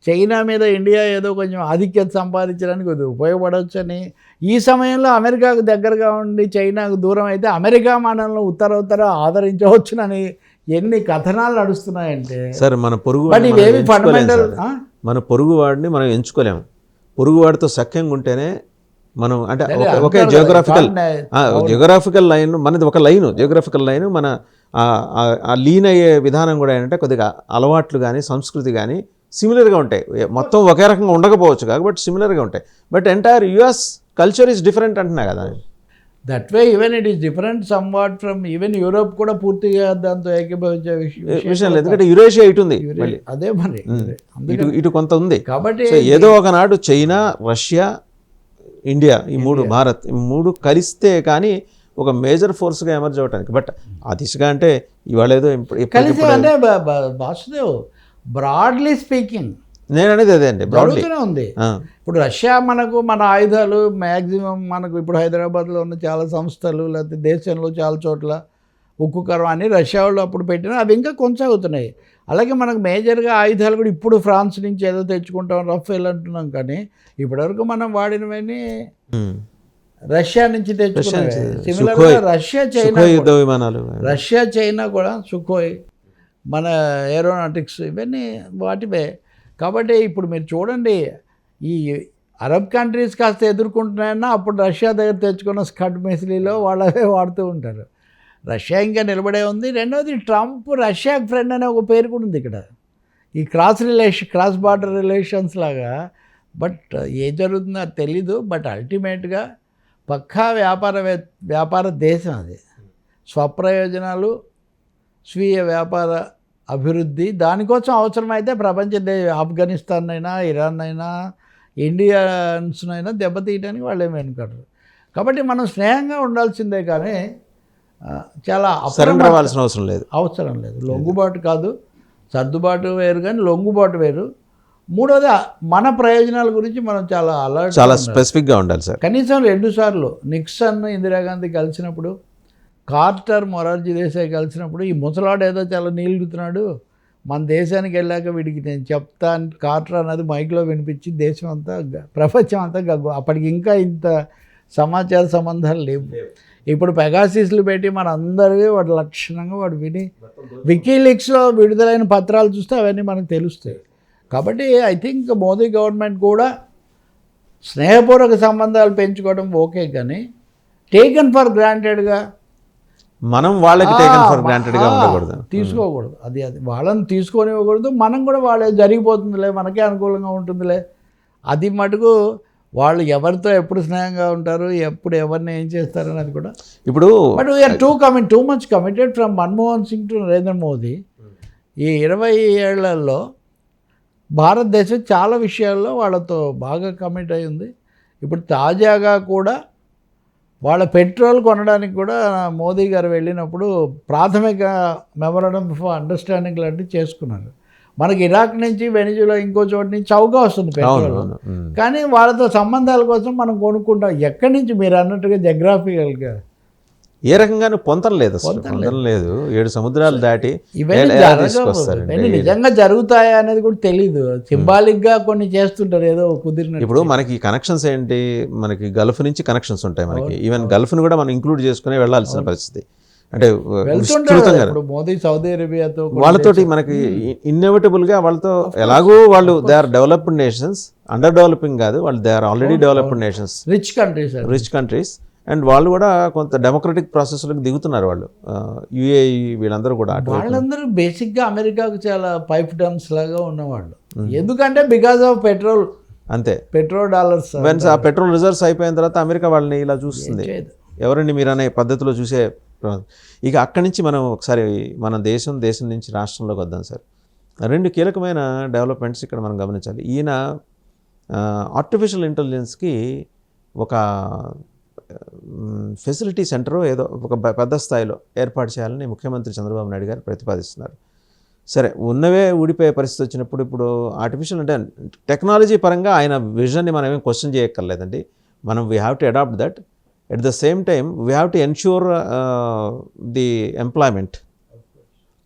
చైనా మీద ఇండియా ఏదో కొంచెం ఆధిక్యత సంపాదించడానికి అది ఉపయోగపడవచ్చని, ఈ సమయంలో అమెరికాకు దగ్గరగా ఉండి చైనాకు దూరం అయితే అమెరికా మనల్ని ఉత్తర ఆదరించవచ్చునని ఎన్ని కథనాలు నడుస్తున్నాయంటే సార్. మన పొరుగువాడిని మనం ఎంచుకోలేము. పొరుగువాడితో సఖ్యంగా ఉంటేనే మనం, అంటే ఒకే జియోగ్రాఫికల్ లైన్ మనది, ఒక లైను జియోగ్రాఫికల్ లైన్. మన ఆ లీన్ అయ్యే విధానం కూడా ఏంటంటే కొద్దిగా అలవాట్లు కానీ సంస్కృతి కానీ సిమిలర్గా ఉంటాయి. మొత్తం ఒకే రకంగా ఉండకపోవచ్చు కాబట్టి సిమిలర్గా ఉంటాయి. But entire US culture is different అంటున్నా కదా. That way even it is different some what from even Europe కూడా పూర్తిగా దాంతో ఏకీభవించే విషయం లేదు. ఎందుకంటే యురేషియా ఇటు ఉంది, అదే మరి ఇటు కొంత ఉంది. కాబట్టి ఏదో ఒకనాడు చైనా, రష్యా, ఇండియా, ఈ మూడు, భారత్, ఈ మూడు కలిస్తే కానీ ఒక మేజర్ ఫోర్స్గా ఎమర్జ్ అవ్వడానికి. బట్ ఆ దిశగా అంటే ఇవాళ ఏదో కలిసి అంటే వాసుదేవ్ బ్రాడ్లీ స్పీకింగ్ నేను అనేది అదే అండి, బ్రాడ్లీ. జరుగుతూనే ఉంది. ఇప్పుడు రష్యా మన ఆయుధాలు మ్యాక్సిమం మనకు ఇప్పుడు హైదరాబాద్లో ఉన్న చాలా సంస్థలు లేకపోతే దేశంలో చాలా చోట్ల ఉక్కు కర్మ అని రష్యా వాళ్ళు అప్పుడు పెట్టినా అవి ఇంకా కొనసాగుతున్నాయి. అలాగే మనకు మేజర్గా ఆయుధాలు కూడా ఇప్పుడు ఫ్రాన్స్ నుంచి ఏదో తెచ్చుకుంటాం రఫేల్ అంటున్నాం, కానీ ఇప్పటివరకు మనం వాడినవన్నీ రష్యా నుంచి తెచ్చుకున్నాం. సిమిలర్గా రష్యా చైనా కూడా సుఖోయ్, మన ఏరోనాటిక్స్ ఇవన్నీ వాటివే. కాబట్టి ఇప్పుడు మీరు చూడండి, ఈ అరబ్ కంట్రీస్ కాస్త ఎదుర్కొంటున్నాయన్నా అప్పుడు రష్యా దగ్గర తెచ్చుకున్న స్కడ్ మిసిలీలో వాళ్ళవే వాడుతూ ఉంటారు. రష్యా ఇంకా నిలబడే ఉంది. రెండవది ట్రంప్ రష్యాకి ఫ్రెండ్ అనే ఒక పేరు కూడా ఉంది ఇక్కడ, ఈ క్రాస్ బార్డర్ రిలేషన్స్ లాగా. బట్ ఏం జరుగుతుందో అది తెలీదు. బట్ అల్టిమేట్గా పక్కా వ్యాపార దేశం అది. స్వప్రయోజనాలు, స్వీయ వ్యాపార అభివృద్ధి, దానికోసం అవసరమైతే ప్రపంచ ఆఫ్ఘనిస్తాన్ అయినా ఇరాన్ అయినా ఇండియన్స్నైనా దెబ్బతీయడానికి వాళ్ళు ఏమి వెనుకడరు. కాబట్టి మనం స్నేహంగా ఉండాల్సిందే, కానీ చాలా అవ్వాల్సిన అవసరం లేదు. లొంగుబాటు కాదు, సర్దుబాటు వేరు కానీ లొంగుబాటు వేరు. మూడోది మన ప్రయోజనాల గురించి మనం చాలా స్పెసిఫిక్గా ఉండాలి సార్. కనీసం 2 సార్లు నిక్సన్ ఇందిరాగాంధీ కలిసినప్పుడు, కార్టర్ మొరార్జీ దేశాయ్ కలిసినప్పుడు ఈ ముసలాడు ఏదో చాలా నీలుగుతున్నాడు, మన దేశానికి వెళ్ళాక వీడికి నేను చెప్తాను కార్టర్ అన్నది మైక్లో వినిపించి దేశం అంతా ప్రపంచం అంతా గగ్గు. అప్పటికి ఇంకా ఇంత సమాచార సంబంధాలు లేవు. ఇప్పుడు పెగాసిస్లు పెట్టి మన అందరివి వాడు లక్షణంగా వాడు విని వికీలీక్స్లో విడుదలైన పత్రాలు చూస్తే అవన్నీ మనకు తెలుస్తాయి. కాబట్టి ఐ థింక్ మోదీ గవర్నమెంట్ కూడా స్నేహపూర్వక సంబంధాలు పెంచుకోవడం ఓకే, కానీ టేకన్ ఫర్ గ్రాంటెడ్గా మనం వాళ్ళకి టేకన్ ఫర్ గ్రాంటెడ్గా ఉండకూడదు, తీసుకోకూడదు. అది వాళ్ళని తీసుకొనివ్వకూడదు. మనం కూడా వాళ్ళే జరిగిపోతుందిలే, మనకే అనుకూలంగా ఉంటుందిలే, అది మటుకు వాళ్ళు ఎవరితో ఎప్పుడు స్నేహంగా ఉంటారు, ఎప్పుడు ఎవరిని ఏం చేస్తారు అనేది కూడా ఇప్పుడు. But we are too much committed from Manmohan Singh to Narendra Modi. ఈ 20 ఏళ్లలో భారతదేశం చాలా విషయాల్లో వాళ్ళతో బాగా కమిట్ అయి ఉంది. ఇప్పుడు తాజాగా కూడా వాళ్ళ పెట్రోల్ కొనడానికి కూడా మోదీ గారు వెళ్ళినప్పుడు ప్రాథమిక మెమరాండం ఆఫ్ అండర్స్టాండింగ్ లాంటివి చేసుకున్నారు. మనకి ఇరాక్ నుంచి వెనిజులా ఇంకో చోటు నుంచి చౌకగా వస్తుంది పెట్రోల్, కానీ వాళ్ళతో సంబంధాల కోసం మనం కొనుక్కుంటాం. ఎక్కడి నుంచి మీరు అన్నట్టుగా జగ్రాఫికల్గా ఏ రకంగానూ పొందలేదు, అసలు లేదు. 7 సముద్రాలు దాటి ఇవన్నీ నిజంగా జరుగుతాయా అనేది కూడా తెలీదు. సింబాలిక్గా కొన్ని చేస్తుంటారు ఏదో కుదిరిన. ఇప్పుడు మనకి కనెక్షన్స్ ఏంటి, మనకి గల్ఫ్ నుంచి కనెక్షన్స్ ఉంటాయి మనకి. ఈవెన్ గల్ఫ్ని కూడా మనం ఇంక్లూడ్ చేసుకుని వెళ్ళాల్సిన పరిస్థితి. అంటే మోదీ సౌదీ అరేబియాతో వాళ్ళతోటి మనకి ఇన్నోవేటబుల్గా వాళ్ళతో ఎలాగో వాళ్ళు they are developed nations, under developing కాదు, వాళ్ళు they are already developed nations, rich countries. And వాళ్ళు కూడా కొంత డెమోక్రటిక్ ప్రాసెస్లోకి దిగుతున్నారు వాళ్ళు. యుఏఈ వీళ్ళందరూ కూడా వాళ్ళందరూ బేసిక్గా అమెరికాకు చాలా పైప్ డమ్స్ లాగా ఉన్నవాళ్ళు. ఎందుకంటే బికాస్ ఆఫ్ పెట్రోల్, అంతే, పెట్రోల్ డాలర్స్. వెన్స్ ఆ పెట్రోల్ రిజర్వ్స్ అయిపోయిన తర్వాత అమెరికా వాళ్ళని ఇలా చూస్తుంది, ఎవరండి మీరు అనే పద్ధతిలో చూసే. ఇక అక్కడి నుంచి మనం ఒకసారి మన దేశం నుంచి రాష్ట్రంలోకి వద్దాం సార్. 2 కీలకమైన డెవలప్మెంట్స్ ఇక్కడ మనం గమనించాలి. ఈయన ఆర్టిఫిషియల్ ఇంటెలిజెన్స్కి ఒక ఫెసిలిటీ సెంటర్ ఏదో ఒక పెద్ద స్థాయిలో ఏర్పాటు చేయాలని ముఖ్యమంత్రి చంద్రబాబు నాయుడు గారు ప్రతిపాదిస్తున్నారు. సరే, ఉన్నవే ఊడిపోయే పరిస్థితి వచ్చినప్పుడు ఇప్పుడు ఆర్టిఫిషియల్ అంటే టెక్నాలజీ పరంగా ఆయన విజన్ని మనం ఏం క్వశ్చన్ చేయక్కర్లేదండి. మనం we have to adapt that. At the same time we have to ensure the employment.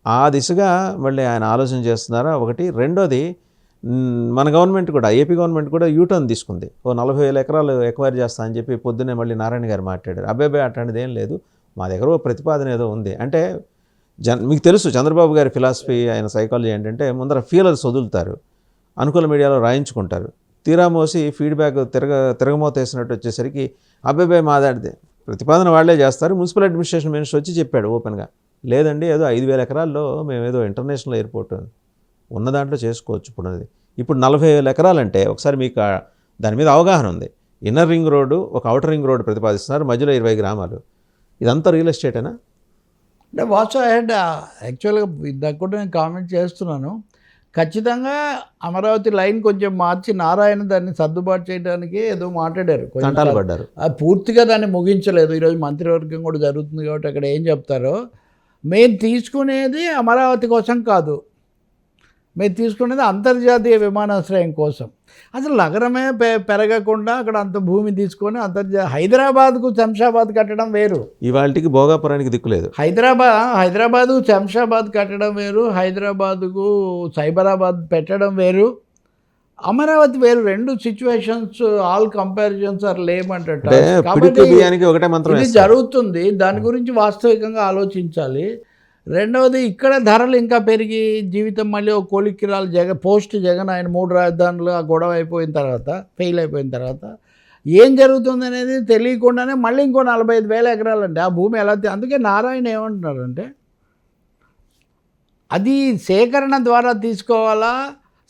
ఆ దిశగా మళ్ళీ ఆయన ఆలోచన చేస్తున్నారా ఒకటి. రెండోది, మన గవర్నమెంట్ కూడా, ఏపీ గవర్నమెంట్ కూడా యూటర్న్ తీసుకుంది. 40,000 ఎకరాలు ఎక్వైర్ చేస్తా అని చెప్పి పొద్దున్నే మళ్ళీ నారాయణ గారు మాట్లాడారు. అబ్బాయి అట్లాంటిది ఏం లేదు, మా దగ్గర ఓ ప్రతిపాదన ఏదో ఉంది అంటే. మీకు తెలుసు చంద్రబాబు గారి ఫిలాసఫీ, ఆయన సైకాలజీ ఏంటంటే ముందర ఫీలర్స్ వదులుతారు, అనుకూల మీడియాలో రాయించుకుంటారు, తీరా మోసి ఫీడ్బ్యాక్ తిరగమోత వేసినట్టు వచ్చేసరికి అబ్బాయి మాదాడితే ప్రతిపాదన వాళ్లే చేస్తారు. మున్సిపల్ అడ్మినిస్ట్రేషన్ మినిస్టర్ వచ్చి చెప్పాడు ఓపెన్గా, లేదండి ఏదో 5,000 ఎకరాల్లో మేము ఏదో ఇంటర్నేషనల్ ఎయిర్పోర్ట్ ఉన్న దాంట్లో చేసుకోవచ్చు. ఇప్పుడు 40,000 ఎకరాలంటే ఒకసారి మీకు దాని మీద అవగాహన ఉంది. ఇన్నర్ రింగ్ రోడ్డు, ఒక అవుటర్ రింగ్ రోడ్డు ప్రతిపాదిస్తున్నారు, మధ్యలో 20 గ్రామాలు. ఇదంతా రియల్ ఎస్టేటేనా? అంటే వాట్స్ హెడ్ యాక్చువల్గా ఇందాక కూడా నేను కామెంట్ చేస్తున్నాను. ఖచ్చితంగా అమరావతి లైన్ కొంచెం మార్చి నారాయణ దాన్ని సర్దుబాటు చేయడానికి ఏదో మాట్లాడారు, తంటాలు పడ్డారు. పూర్తిగా దాన్ని ముగించలేదు. ఈరోజు మంత్రివర్గం కూడా జరుగుతుంది కాబట్టి అక్కడ ఏం చెప్తారో, మేము తీసుకునేది అమరావతి కోసం కాదు, మేము తీసుకునేది అంతర్జాతీయ విమానాశ్రయం కోసం. అసలు నగరమే పెరగకుండా అక్కడ అంత భూమి తీసుకొని హైదరాబాద్కు శంషాబాద్ కట్టడం వేరు, ఇవాళకి భోగాపురానికి దిక్కులేదు. హైదరాబాదు శంషాబాద్ కట్టడం వేరు, హైదరాబాదుకు సైబరాబాద్ పెట్టడం వేరు, అమరావతి వేరు. రెండు సిచ్యువేషన్స్, ఆల్ కంపారిజన్స్ ఆర్ లేమంటారు. ఇది జరుగుతుంది, దాని గురించి వాస్తవికంగా ఆలోచించాలి. రెండవది, ఇక్కడ ధరలు ఇంకా పెరిగి జీవితం మళ్ళీ ఒక కోలిక్కిరాలు పోస్ట్ జగన్ ఆయన 3 రాజధానులు ఆ గొడవ అయిపోయిన తర్వాత, ఫెయిల్ అయిపోయిన తర్వాత ఏం జరుగుతుంది అనేది తెలియకుండానే మళ్ళీ ఇంకో 45,000 ఎకరాలు అండి ఆ భూమి ఎలా. అందుకే నారాయణ ఏమంటున్నారంటే అది సేకరణ ద్వారా తీసుకోవాలా,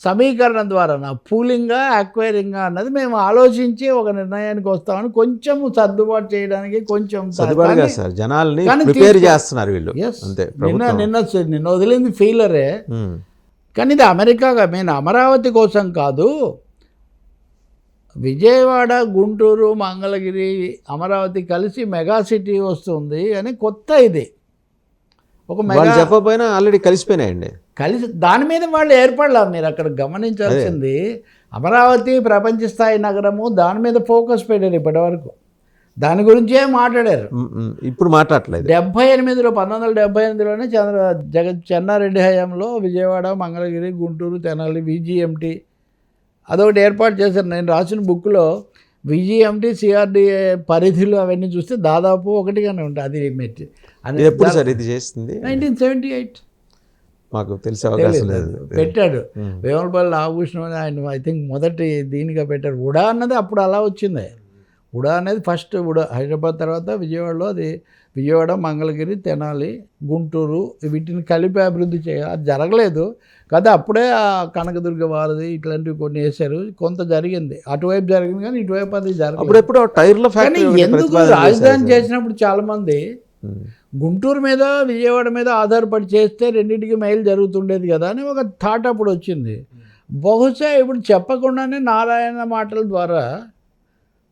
సమీకరణ ద్వారా, పూలింగా అక్వైరింగా అన్నది మేము ఆలోచించి ఒక నిర్ణయానికి వస్తామని కొంచెం సర్దుబాటు చేయడానికి కొంచెం జనాల్ని ప్రిపేర్ చేస్తున్నారు వీళ్ళు. నిన్న వదిలింది ఫీలరే, కానీ ఇది అమెరికాగా మేము అమరావతి కోసం కాదు, విజయవాడ, గుంటూరు, మంగళగిరి, అమరావతి కలిసి మెగా సిటీ వస్తుంది అని కొత్త ఇది. ఒక మెగా చెప్పకపోయినా ఆల్రెడీ కలిసిపోయినాయండి. దాని మీద వాళ్ళు ఏర్పడలా. మీరు అక్కడ గమనించాల్సింది అమరావతి ప్రపంచ స్థాయి నగరము, దాని మీద ఫోకస్ పెట్టారు ఇప్పటివరకు, దాని గురించే మాట్లాడారు. ఇప్పుడు మాట్లాడలేదు. 1978లోనే చెన్నారెడ్డి హయాంలో విజయవాడ, మంగళగిరి, గుంటూరు, తెనాలి, విజిఎంటి అదొకటి ఏర్పాటు చేశారు. నేను రాసిన బుక్లో విజిఎంటి, సిఆర్డిఏ పరిధిలో అవన్నీ చూస్తే దాదాపు ఒకటిగానే ఉంటాయి. అది ఎప్పుడు సార్ ఇది చేస్తుంది? 1978 మాకు తెలిసే అవకాశం లేదు. పెట్టాడు వేములపల్లి నాగభూషణం అని ఆయన ఐ థింక్ మొదటి దీనిగా పెట్టారు. ఉడా అన్నది అప్పుడు అలా వచ్చింది. ఉడా అనేది ఫస్ట్ ఉడా హైదరాబాద్ తర్వాత విజయవాడలో, అది విజయవాడ, మంగళగిరి, తెనాలి, గుంటూరు వీటిని కలిపి అభివృద్ధి చేయాలి. అది జరగలేదు కదా, అప్పుడే ఆ కనకదుర్గ వారధి ఇట్లాంటివి కొన్ని వేశారు, కొంత జరిగింది, అటువైపు జరిగింది కానీ ఇటువైపు అది జరగలేదు. ఎందుకు రాజధాని చేసినప్పుడు చాలామంది గుంటూరు మీద, విజయవాడ మీద ఆధారపడి చేస్తే రెండింటికి మెయిల్ జరుగుతుండేది కదా అని ఒక థాట్ అప్పుడు వచ్చింది. బహుశా ఇప్పుడు చెప్పకుండానే నారాయణ మాటల ద్వారా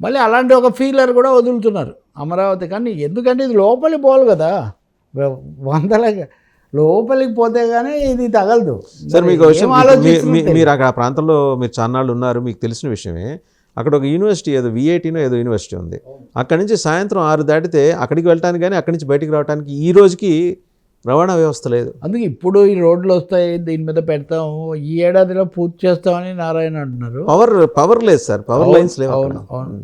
మళ్ళీ అలాంటి ఒక ఫీలర్ కూడా వదులుతున్నారు అమరావతి. కానీ ఎందుకంటే ఇది లోపలికి పోవాలి కదా, లోపలికి పోతే కానీ ఇది తగలదు. సార్ మీకు మీరు అక్కడ ఆ ప్రాంతంలో మీరు చాన్నాళ్ళు ఉన్నారు, మీకు తెలిసిన విషయమే. అక్కడ ఒక యూనివర్సిటీ ఏదో విఐటీనో ఏదో యూనివర్సిటీ ఉంది. అక్కడి నుంచి సాయంత్రం 6 దాటితే అక్కడికి వెళ్ళటానికి కానీ అక్కడి నుంచి బయటికి రావడానికి ఈ రోజుకి రవాణా వ్యవస్థ లేదు. అందుకే ఇప్పుడు ఈ రోడ్లు వస్తాయి, దీని మీద పెడతాము, ఈ ఏడాదిలో పూర్తి చేస్తామని నారాయణ అంటున్నారు. పవర్ లేదు సార్, పవర్ లైన్స్ లేవు. అవును,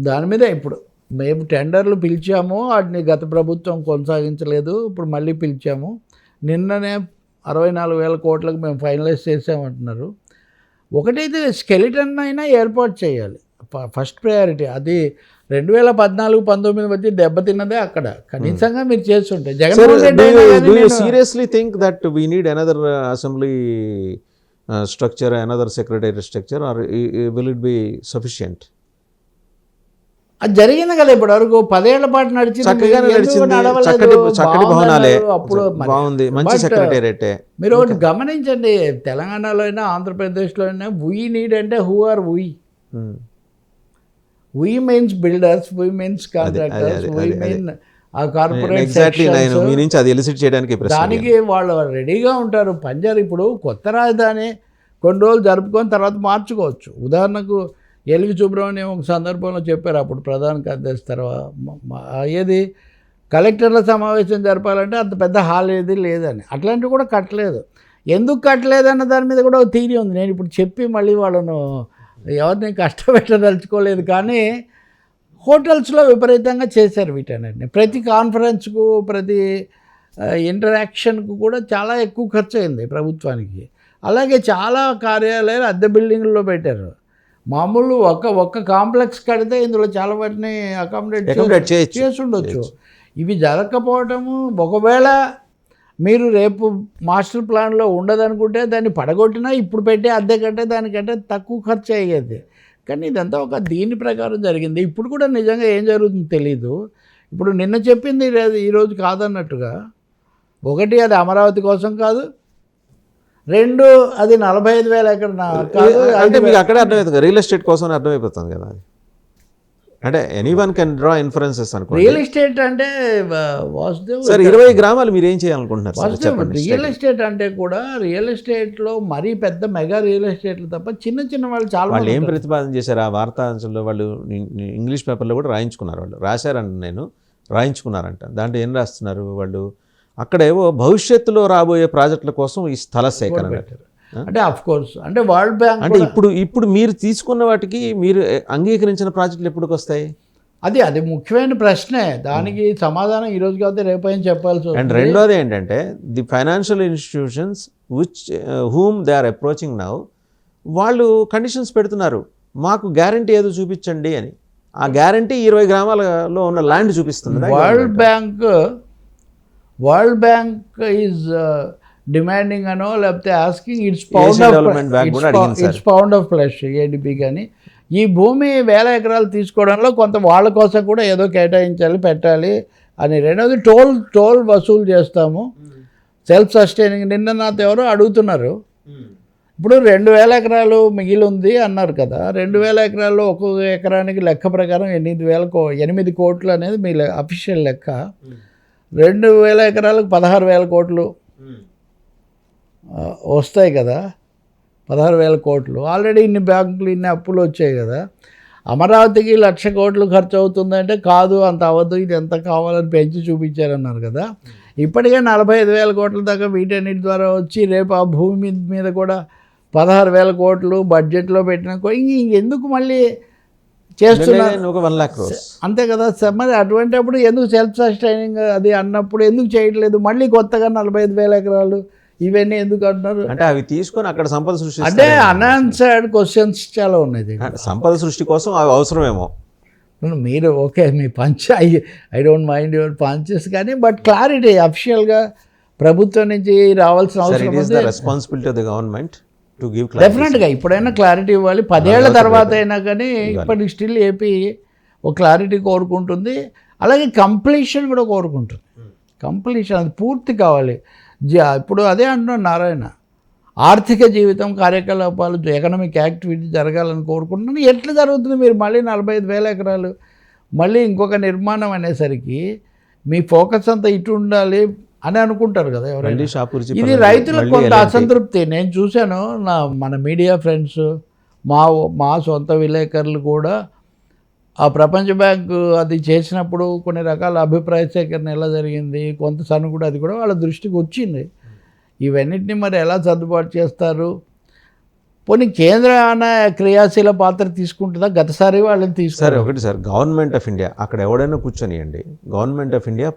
దాని మీద ఇప్పుడు మేము టెండర్లు పిలిచాము, వాటిని గత ప్రభుత్వం కొనసాగించలేదు, ఇప్పుడు మళ్ళీ పిలిచాము. నిన్ననే 64,000 కోట్లకు మేము ఫైనలైజ్ చేసామంటున్నారు. ఒకటైతే స్కెలిటన్ అయినా ఏర్పాటు చేయాలి, ఫస్ట్ ప్రయారిటీ. అది 2014-19 మధ్య దెబ్బతిన్నదే అక్కడ. కనీసంగా మీరు చేస్తుంటే Jaganmohan Reddy seriously think that we need another assembly structure, another secretary structure, or will it be sufficient? అది జరిగింది కదా ఇప్పటి వరకు 10 ఏళ్ల పాటు నడిచింది. చక్కటి భవనాలే, అప్పుడు బాగుంది, మంచి సెక్రటేరియటే. మీరు ఒకటి గమనించండి, తెలంగాణలో అయినా ఆంధ్రప్రదేశ్లో అయినా వీ నీడ్ అంటే who are we? We means builders, we means contractors, we mean corporate sections. దానికి వాళ్ళు రెడీగా ఉంటారు, పనిచేయాలి. ఇప్పుడు కొత్త రాజధాని కొన్ని రోజులు జరుపుకొని తర్వాత మార్చుకోవచ్చు. ఉదాహరణకు ఎల్వి సుబ్రహ్మణ్యం ఒక సందర్భంలో చెప్పారు, అప్పుడు ప్రధాన కార్యదర్శి తర్వాత ఏది కలెక్టర్ల సమావేశం జరపాలంటే అంత పెద్ద హాల్ ఏది లేదని, అట్లాంటివి కూడా కట్టలేదు. ఎందుకు కట్టలేదన్న దాని మీద కూడా ఒక థీరీ ఉంది. నేను ఇప్పుడు చెప్పి మళ్ళీ వాళ్ళను ఎవరిని కష్టపెట్టదలుచుకోలేదు, కానీ హోటల్స్లో విపరీతంగా చేశారు వీటన్నిటిని. ప్రతి కాన్ఫరెన్స్కు, ప్రతి ఇంటరాక్షన్కు కూడా చాలా ఎక్కువ ఖర్చు అయింది ప్రభుత్వానికి. అలాగే చాలా కార్యాలయాలు అద్దె బిల్డింగ్లో పెట్టారు. మామూలు ఒక్క కాంప్లెక్స్ కడితే ఇందులో చాలా వాటిని అకామిడేట్ చేసి ఉండొచ్చు. ఇవి జరగకపోవటము, ఒకవేళ మీరు రేపు మాస్టర్ ప్లాన్లో ఉండదనుకుంటే దాన్ని పడగొట్టినా ఇప్పుడు పెట్టే అద్దె కంటే దానికంటే తక్కువ ఖర్చు అయ్యేది. కానీ ఇదంతా ఒక దీని ప్రకారం జరిగింది. ఇప్పుడు కూడా నిజంగా ఏం జరుగుతుందో తెలీదు. ఇప్పుడు నిన్న చెప్పింది ఈరోజు కాదన్నట్టుగా, ఒకటి అది అమరావతి కోసం కాదు, రెండు అది 45,000 ఎకరం కాదు. అంటే మీకు అక్కడే అర్థమవుతుంది, రియల్ ఎస్టేట్ కోసం అర్థమైపోతుంది కదా అది. అంటే ఎనీవన్ కెన్ డ్రా ఇన్ఫరెన్సెస్ అనుకోండి. రియల్ ఎస్టేట్ అంటే వాసుదేవ్ సార్ 20 గ్రామాలు మీరు ఏం చేయాలనుకుంటున్నారు సార్ వాసుదేవ్, చెప్పండి. రియల్ ఎస్టేట్ అంటే కూడా రియల్ ఎస్టేట్లో మరీ పెద్ద మెగా రియల్ ఎస్టేట్లు తప్ప చిన్న చిన్న వాళ్ళు చాలా వాళ్ళు మంది ఏం ఉంటారు. ప్రతిపాదన చేశారు ఆ వార్తాంశంలో? వాళ్ళు ఇంగ్లీష్ పేపర్లో కూడా రాయించుకున్నారు, వాళ్ళు రాశారంట, నేను రాయించుకున్నారంట. దాంట్లో ఏం రాస్తున్నారు వాళ్ళు? అక్కడేవో భవిష్యత్తులో రాబోయే ప్రాజెక్టుల కోసం ఈ స్థల సేకరణ. అంటే ఆఫ్ కోర్స్ అంటే వరల్డ్ బ్యాంక్ అంటే ఇప్పుడు మీరు తీసుకున్న వాటికి మీరు అంగీకరించిన ప్రాజెక్టులు ఎప్పటికి వస్తాయి? అది ముఖ్యమైన ప్రశ్నే. దానికి సమాధానం ఈ రోజు కాకపోతే రేపైనా చెప్పాల్సి అండ్ వస్తుంది. రెండోది ఏంటంటే the financial institutions which whom they are approaching now, వాళ్ళు కండిషన్స్ పెడుతున్నారు, మాకు గ్యారంటీ ఏదో చూపించండి అని. ఆ గ్యారంటీ 20 గ్రామాలలో ఉన్న ల్యాండ్ చూపిస్తుంది. వరల్డ్ బ్యాంక్ ఈజ్ డిమాండింగ్ అనో లేకపోతే asking it's pound of flesh ADP. కానీ ఈ భూమి 1000 ఎకరాలు తీసుకోవడంలో కొంత వాళ్ళ కోసం కూడా ఏదో కేటాయించాలి, పెట్టాలి అని. రెండవది టోల్ వసూలు చేస్తాము, సెల్ఫ్ సస్టైనింగ్. నిన్న నాతో ఎవరో అడుగుతున్నారు, ఇప్పుడు 2000 ఎకరాలు మిగిలి ఉంది అన్నారు కదా, 2000 ఎకరాల్లో ఒక్కొక్క ఎకరానికి లెక్క ప్రకారం 8 కోట్లు అనేది మీ అఫీషియల్ లెక్క. 2000 ఎకరాలకు 16,000 కోట్లు వస్తాయి కదా, 16,000 కోట్లు. ఆల్రెడీ ఇన్ని బ్యాంకులు ఇన్ని అప్పులు వచ్చాయి కదా. అమరావతికి 1,00,000 కోట్లు ఖర్చు అవుతుందంటే కాదు, అంత అవ్వదు, ఇది ఎంత కావాలని పెంచి చూపించారన్నారు కదా. ఇప్పటికే 45,000 కోట్ల దాకా వీటన్నిటి ద్వారా వచ్చి రేపు ఆ భూమి మీద కూడా 16,000 కోట్లు బడ్జెట్లో పెట్టిన ఇంకెందుకు మళ్ళీ చేస్తున్నారు? 1 lakh crores అంతే కదా సార్. మరి అటువంటిప్పుడు ఎందుకు సెల్ఫ్ సస్టైనింగ్ అది అన్నప్పుడు ఎందుకు చేయట్లేదు? మళ్ళీ కొత్తగా 45,000 ఎకరాలు ఇవన్నీ ఎందుకు అంటున్నారు? అంటే అవి తీసుకొని అక్కడ సంపద సృష్టి, అంటే అన్ఆన్సర్డ్ క్వశ్చన్స్ చాలా ఉన్నాయి. సంపద సృష్టి కోసం అవి అవసరమేమో. మీరు okay me punch, I don't mind your punches, కానీ బట్ క్లారిటీ అఫిషియల్గా ప్రభుత్వం నుంచి రావాల్సిన అవసరం ఉంది. Responsibility of the government to give డెఫినెట్గా ఇప్పుడైనా క్లారిటీ ఇవ్వాలి. 10 ఏళ్ల తర్వాత అయినా కానీ ఇప్పటికి స్టిల్ ఏపీ ఒక క్లారిటీ కోరుకుంటుంది. అలాగే కంప్లీషన్ కూడా కోరుకుంటుంది. కంప్లీషన్ అది పూర్తి కావాలి. ఇప్పుడు అదే అంటున్నాను నారాయణ, ఆర్థిక జీవితం కార్యకలాపాలు ఎకనామిక్ యాక్టివిటీ జరగాలని కోరుకుంటున్నాను. ఎట్లా జరుగుతుంది? మీరు మళ్ళీ 45,000 ఎకరాలు మళ్ళీ ఇంకొక నిర్మాణం అనేసరికి మీ ఫోకస్ అంతా ఇటు ఉండాలి అని అనుకుంటారు కదా ఎవరైనా. ఇది రైతులకు కొంత అసంతృప్తి. నేను చూశాను, మన మీడియా ఫ్రెండ్స్, మా సొంత విలేకరులు కూడా ఆ ప్రపంచ బ్యాంకు అది చేసినప్పుడు కొన్ని రకాల అభిప్రాయ సేకరణ ఎలా జరిగింది, కొంత సనుగుడు అది కూడా వాళ్ళ దృష్టికి వచ్చింది. ఇవన్నిటిని మరి ఎలా సర్దుబాటు చేస్తారు? పోనీ కేంద్ర క్రియాశీల పాత్ర తీసుకుంటుందా? గతసారి వాళ్ళని తీసుకుంటారు. ఒకటి సార్, గవర్నమెంట్ ఆఫ్ ఇండియా అక్కడ ఎవడైనా కూర్చొనియండి, గవర్నమెంట్ ఆఫ్ ఇండియా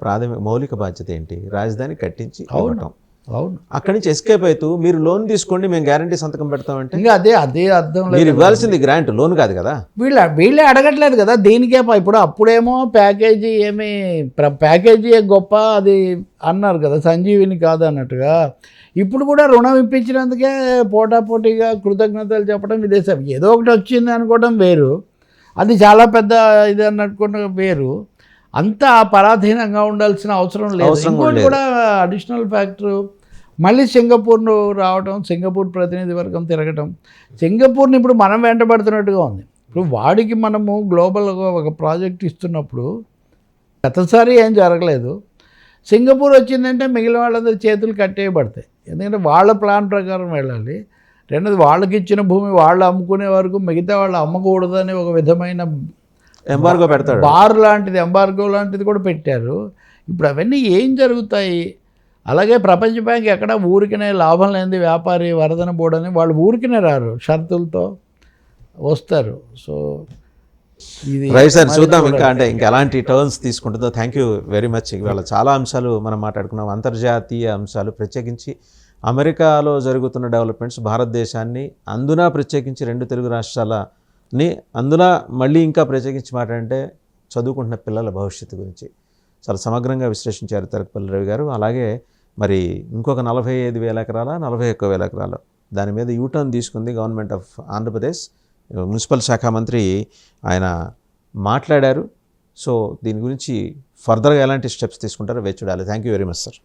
మౌలిక బాధ్యత ఏంటి? రాజధాని కట్టించి ఇవ్వటం. అవును, అక్కడి నుంచి ఎస్కేప్ అవుతూ మీరు లోన్ తీసుకోండి, మేము గ్యారంటీ సంతకం పెడతామంటే ఇంకా అదే అర్థం లేదు. మీరు ఇవ్వాల్సింది గ్రాంట్, లోన్ కాదు కదా. వీళ్ళే అడగట్లేదు కదా దీనికే. ఇప్పుడు అప్పుడేమో ప్యాకేజీ ప్యాకేజీ గొప్ప అది అన్నారు కదా, సంజీవిని కాదు అన్నట్టుగా. ఇప్పుడు కూడా రుణం ఇప్పించినందుకే పోటాపోటీగా కృతజ్ఞతలు చెప్పడం విదేశం. ఏదో ఒకటి వచ్చింది అనుకోవడం వేరు, అది చాలా పెద్ద ఇది అన్నట్టుకోవడం వేరు. అంతా పరాధీనంగా ఉండాల్సిన అవసరం లేదు. ఇంకోటి కూడా అడిషనల్ ఫ్యాక్టర్, మళ్ళీ సింగపూర్ను రావడం, సింగపూర్ ప్రతినిధి వర్గం తిరగటం. సింగపూర్ని ఇప్పుడు మనం వెంటబడుతున్నట్టుగా ఉంది. ఇప్పుడు వాడికి మనము గ్లోబల్గా ఒక ప్రాజెక్ట్ ఇస్తున్నప్పుడు గతసారి ఏం జరగలేదు. సింగపూర్ వచ్చిందంటే మిగిలిన వాళ్ళందరూ చేతులు కట్టేయబడతాయి. ఎందుకంటే వాళ్ళ ప్లాన్ ప్రకారం వెళ్ళాలి. రెండోది వాళ్ళకి ఇచ్చిన భూమి వాళ్ళు అమ్ముకునే వరకు మిగతా వాళ్ళు అమ్మకూడదని ఒక విధమైన ఎంబార్గో పెడతాడు. బార్ లాంటిది, ఎంబార్గో లాంటిది కూడా పెట్టారు. ఇప్పుడు అవన్నీ ఏం జరుగుతాయి? అలాగే ప్రపంచ బ్యాంక్ ఎక్కడ ఊరికనే లాభం లేనిది వ్యాపారి వరదన బోర్డని వాళ్ళు ఊరికనే రారు, షరతులతో వస్తారు. సో ఇది రైట్ సార్, చూద్దాం ఇంకా ఎలాంటి టర్న్స్ తీసుకుంటుందో. Thank you very much. ఇవాళ చాలా అంశాలు మనం మాట్లాడుకున్నాం, అంతర్జాతీయ అంశాలు, ప్రత్యేకించి అమెరికాలో జరుగుతున్న డెవలప్మెంట్స్, భారతదేశాన్ని, అందున ప్రత్యేకించి 2 తెలుగు రాష్ట్రాలని, అందున మళ్ళీ ఇంకా ప్రత్యేకించి మాట్లాడంటే చదువుకుంటున్న పిల్లల భవిష్యత్తు గురించి చాలా సమగ్రంగా విశ్లేషించారు తరకపల్లి రవి గారు. అలాగే మరి ఇంకొక 45,000 ఎకరాల 41,000 ఎకరాలు దాని మీద యూటర్న్ తీసుకుంది గవర్నమెంట్ ఆఫ్ ఆంధ్రప్రదేశ్. మున్సిపల్ శాఖ మంత్రి ఆయన మాట్లాడారు. సో దీని గురించి ఫర్దర్గా ఎలాంటి స్టెప్స్ తీసుకుంటారో వేచి చూడాలి. Thank you very much sir.